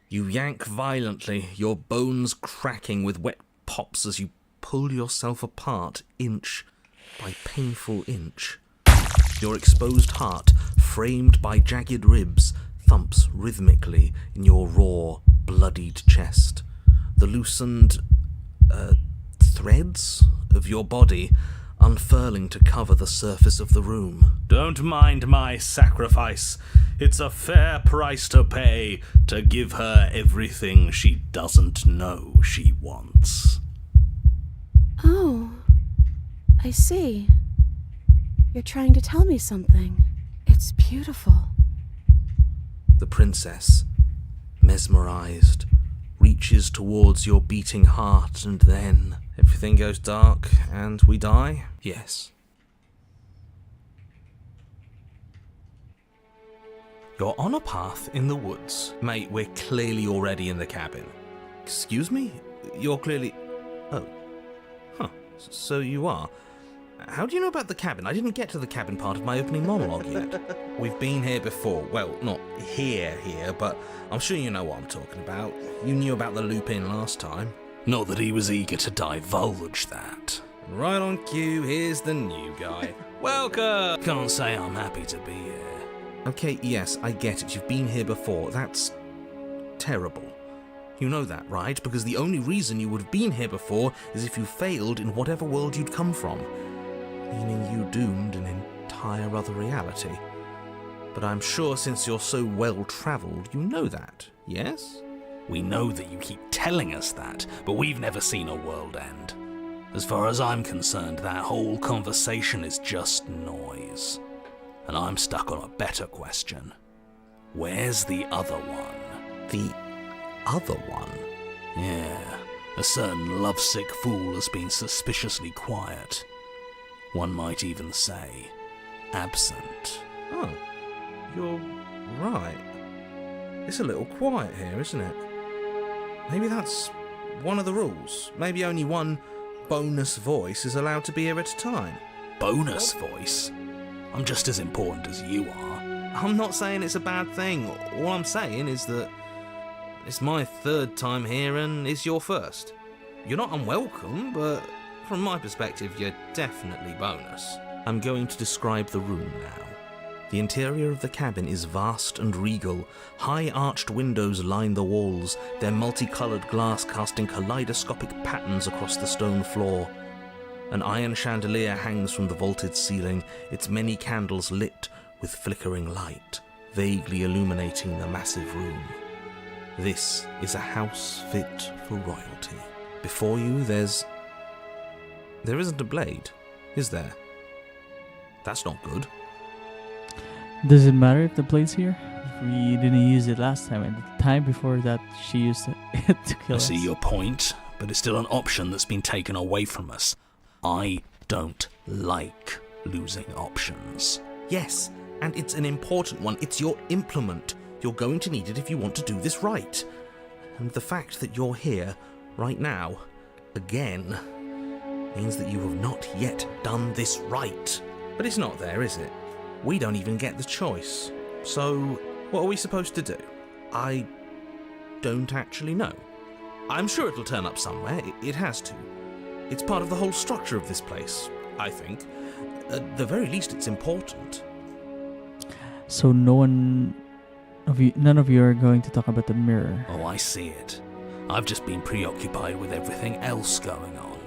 You yank violently, your bones cracking with wet pops as you pull yourself apart inch by painful inch. Your exposed heart, framed by jagged ribs, thumps rhythmically in your raw, bloodied chest. The loosened threads of your body unfurling to cover the surface of the room. Don't mind my sacrifice. It's a fair price to pay to give her everything she doesn't know she wants. Oh, I see. You're trying to tell me something. It's beautiful. The princess, mesmerized, reaches towards your beating heart, and then everything goes dark and we die? Yes. You're on a path in the woods. Mate, we're clearly already in the cabin. Excuse me? You're clearly... Oh. Huh. So you are. How do you know about the cabin? I didn't get to the cabin part of my opening monologue yet. We've been here before. Well, not here, but I'm sure you know what I'm talking about. You knew about the loop-in last time. Not that he was eager to divulge that. Right on cue, here's the new guy. Welcome! Can't say I'm happy to be here. Okay, yes, I get it. You've been here before. That's terrible. You know that, right? Because the only reason you would have been here before is if you failed in whatever world you'd come from. Meaning you doomed an entire other reality. But I'm sure since you're so well-travelled, you know that, yes? We know that you keep telling us that, but we've never seen a world end. As far as I'm concerned, that whole conversation is just noise. And I'm stuck on a better question. Where's the other one? The other one? Yeah, a certain lovesick fool has been suspiciously quiet. One might even say, absent. Oh, you're right. It's a little quiet here, isn't it? Maybe that's one of the rules. Maybe only one bonus voice is allowed to be here at a time. Bonus voice? I'm just as important as you are. I'm not saying it's a bad thing. All I'm saying is that it's my third time here and it's your first. You're not unwelcome, but from my perspective, you're definitely bonus. I'm going to describe the room now. The interior of the cabin is vast and regal. High arched windows line the walls, their multicoloured glass casting kaleidoscopic patterns across the stone floor. An iron chandelier hangs from the vaulted ceiling, its many candles lit with flickering light, vaguely illuminating the massive room. This is a house fit for royalty. Before you, there isn't a blade, is there? That's not good. Does it matter if the blade's here? We didn't use it last time, and the time before that, she used it to kill us. I see your point, but it's still an option that's been taken away from us. I don't like losing options. Yes, And it's an important one. It's your implement. You're going to need it if you want to do this right. And the fact that you're here, right now, again, means that you have not yet done this right. But it's not there, is it? We don't even get the choice. So, what are we supposed to do? I don't actually know. I'm sure it'll turn up somewhere. It has to. It's part of the whole structure of this place, I think. At the very least, it's important. So none of you are going to talk about the mirror. Oh, I see it. I've just been preoccupied with everything else going on.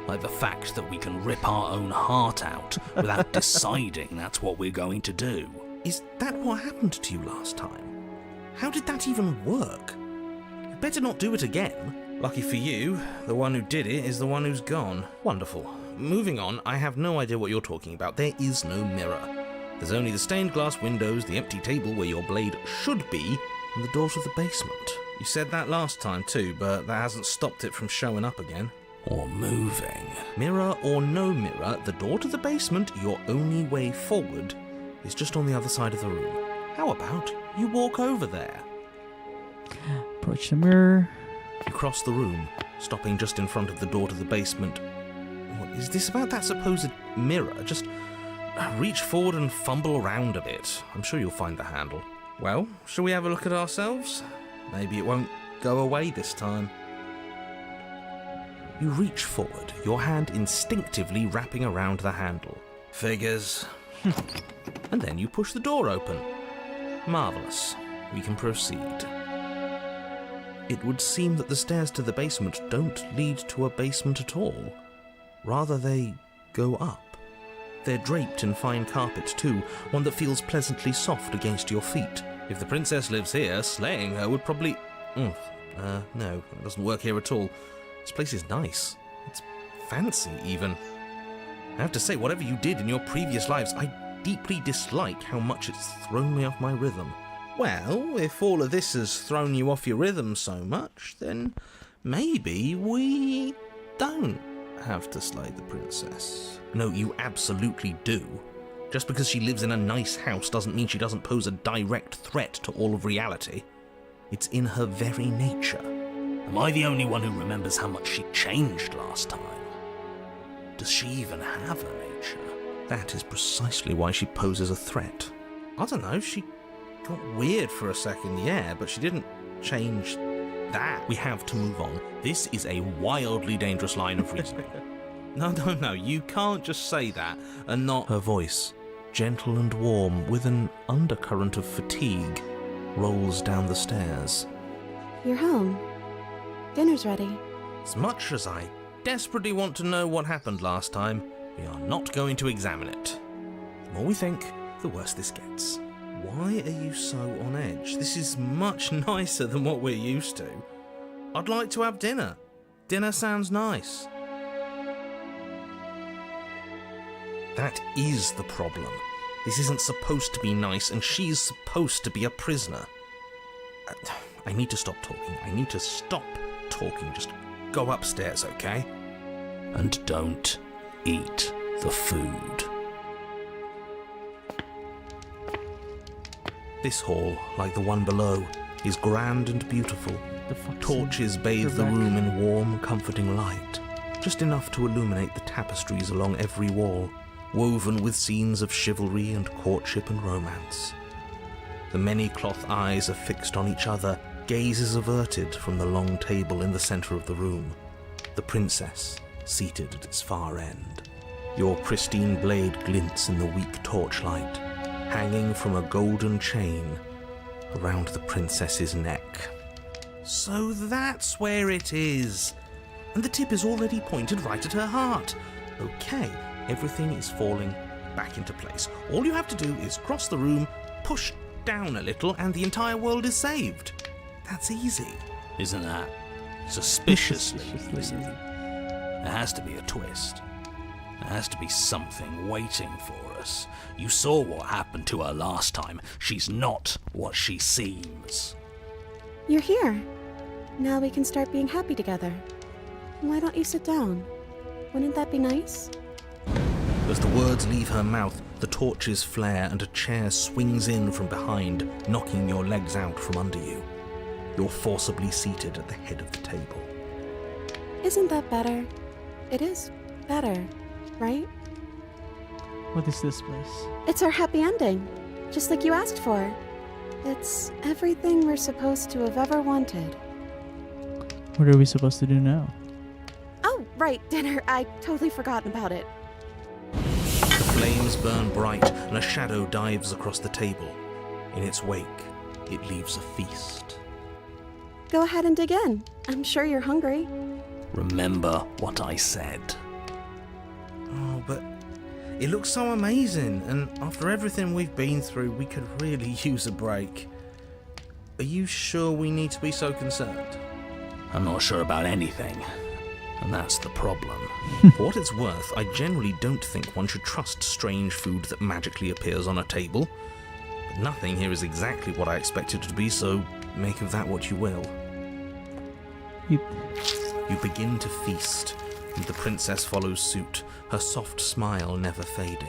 Like the fact that we can rip our own heart out without deciding that's what we're going to do. Is that what happened to you last time? How did that even work? You'd better not do it again. Lucky for you, the one who did it is the one who's gone. Wonderful. Moving on, I have no idea what you're talking about. There is no mirror. There's only the stained glass windows, the empty table where your blade should be, and the door to the basement. You said that last time too, but that hasn't stopped it from showing up again. Or moving. Mirror or no mirror, the door to the basement, your only way forward, is just on the other side of the room. How about you walk over there? Approach the mirror. You cross the room, stopping just in front of the door to the basement. What is this about that supposed mirror? Just reach forward and fumble around a bit. I'm sure you'll find the handle. Well, shall we have a look at ourselves? Maybe it won't go away this time. You reach forward, your hand instinctively wrapping around the handle. Figures. And then you push the door open. Marvellous. We can proceed. It would seem that the stairs to the basement don't lead to a basement at all. Rather, they go up. They're draped in fine carpet too, one that feels pleasantly soft against your feet. If the princess lives here, slaying her would probably... no, it doesn't work here at all. This place is nice. It's fancy, even. I have to say, whatever you did in your previous lives, I deeply dislike how much it's thrown me off my rhythm. Well, if all of this has thrown you off your rhythm so much, then maybe we don't have to slay the princess. No, you absolutely do. Just because she lives in a nice house doesn't mean she doesn't pose a direct threat to all of reality. It's in her very nature. Am I the only one who remembers how much she changed last time? Does she even have a nature? That is precisely why she poses a threat. I don't know, she got weird for a second, yeah, but she didn't change that. We have to move on. This is a wildly dangerous line of reasoning. No, you can't just say that and not... Her voice, gentle and warm, with an undercurrent of fatigue, rolls down the stairs. You're home. Dinner's ready. As much as I desperately want to know what happened last time, we are not going to examine it. The more we think, the worse this gets. Why are you so on edge? This is much nicer than what we're used to. I'd like to have dinner. Dinner sounds nice. That is the problem. This isn't supposed to be nice, and she's supposed to be a prisoner. I need to stop talking. I need to stop talking. Just go upstairs, okay? And don't eat the food. This hall, like the one below, is grand and beautiful. Torches bathe the room in warm, comforting light, just enough to illuminate the tapestries along every wall, woven with scenes of chivalry and courtship and romance. The many cloth eyes are fixed on each other, gazes averted from the long table in the centre of the room, the princess seated at its far end. Your pristine blade glints in the weak torchlight, hanging from a golden chain around the princess's neck. So that's where it is. And the tip is already pointed right at her heart. Okay, everything is falling back into place. All you have to do is cross the room, push down a little, and the entire world is saved. That's easy. Isn't that suspiciously easy? There has to be a twist. There has to be something waiting for us. You saw what happened to her last time. She's not what she seems. You're here. Now we can start being happy together. Why don't you sit down? Wouldn't that be nice? As the words leave her mouth, the torches flare and a chair swings in from behind, knocking your legs out from under you. You're forcibly seated at the head of the table. Isn't that better? It is better, right? What is this place? It's our happy ending, just like you asked for. It's everything we're supposed to have ever wanted. What are we supposed to do now? Oh, right, dinner. I totally forgotten about it. The flames burn bright and a shadow dives across the table. In its wake, it leaves a feast. Go ahead and dig in. I'm sure you're hungry. Remember what I said. Oh, but it looks so amazing, and after everything we've been through, we could really use a break. Are you sure we need to be so concerned? I'm not sure about anything, and that's the problem. For what it's worth, I generally don't think one should trust strange food that magically appears on a table. But nothing here is exactly what I expected it to be, so make of that what you will. Eat. You begin to feast, and the princess follows suit, her soft smile never fading.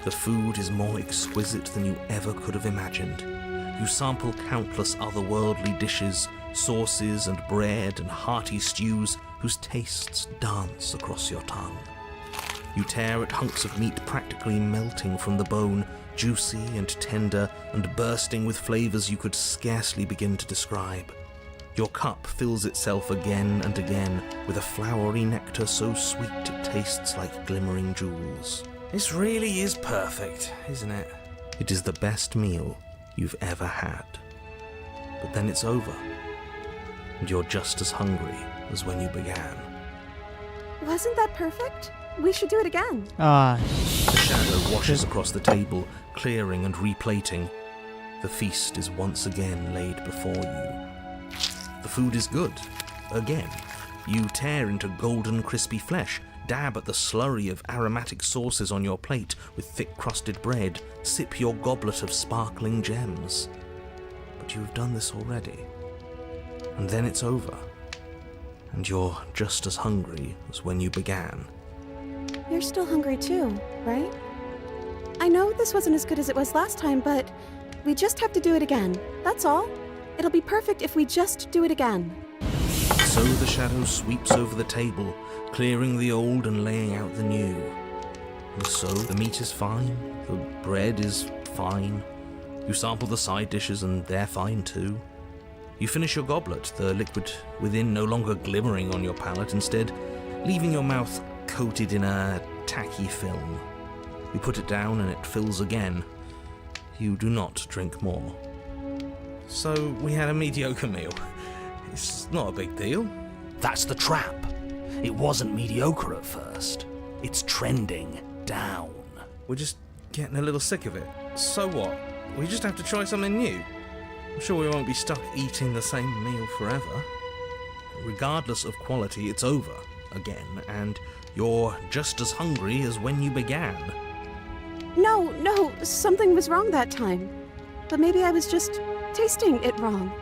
The food is more exquisite than you ever could have imagined. You sample countless otherworldly dishes, sauces and bread and hearty stews whose tastes dance across your tongue. You tear at hunks of meat practically melting from the bone, juicy and tender and bursting with flavors you could scarcely begin to describe. Your cup fills itself again and again with a flowery nectar so sweet it tastes like glimmering jewels. This really is perfect, isn't it? It is the best meal you've ever had. But then it's over, and you're just as hungry as when you began. Wasn't that perfect? We should do it again. Ah, The shadow washes across the table, clearing and replating. The feast is once again laid before you. The food is good. Again, you tear into golden crispy flesh, dab at the slurry of aromatic sauces on your plate with thick crusted bread, sip your goblet of sparkling gems. But you've done this already. And then it's over. And you're just as hungry as when you began. You're still hungry too, right? I know this wasn't as good as it was last time, but we just have to do it again. That's all. It'll be perfect if we just do it again. So the shadow sweeps over the table, clearing the old and laying out the new. And so the meat is fine, the bread is fine. You sample the side dishes and they're fine too. You finish your goblet, the liquid within no longer glimmering on your palate, instead leaving your mouth coated in a tacky film. You put it down and it fills again. You do not drink more. So we had a mediocre meal. It's not a big deal. That's the trap. It wasn't mediocre at first. It's trending down. We're just getting a little sick of it. So what? We just have to try something new. I'm sure we won't be stuck eating the same meal forever. Regardless of quality, it's over again, and you're just as hungry as when you began. No, something was wrong that time. But maybe I was just tasting it wrong.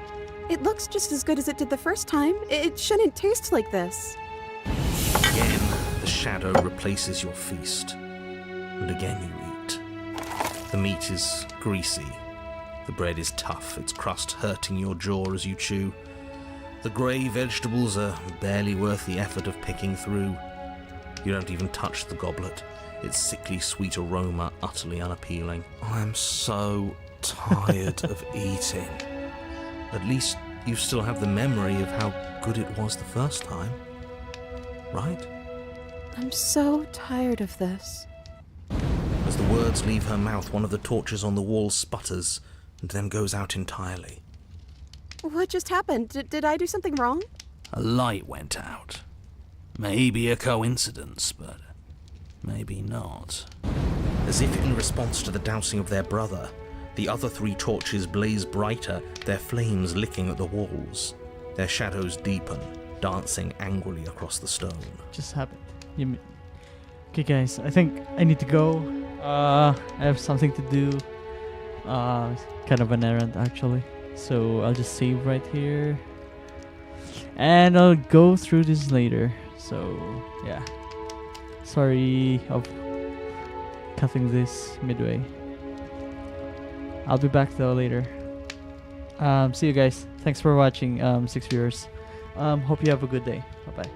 It looks just as good as it did the first time. It shouldn't taste like this. Again, the shadow replaces your feast. And again you eat. The meat is greasy. The bread is tough, its crust hurting your jaw as you chew. The grey vegetables are barely worth the effort of picking through. You don't even touch the goblet, its sickly sweet aroma utterly unappealing. I am so tired of eating. At least you still have the memory of how good it was the first time, right? I'm so tired of this. As the words leave her mouth, one of the torches on the wall sputters and then goes out entirely. What just happened? Did I do something wrong? A light went out. Maybe a coincidence, but maybe not. As if in response to the dousing of their brother, the other three torches blaze brighter, their flames licking at the walls. Their shadows deepen, dancing angrily across the stone. just happened. Okay, guys, I think I need to go. I have something to do. Kind of an errand, actually. So I'll just save right here. And I'll go through this later. So, yeah. Sorry of cutting this midway. I'll be back though later. See you guys. Thanks for watching, 6 viewers. Hope you have a good day. Bye bye.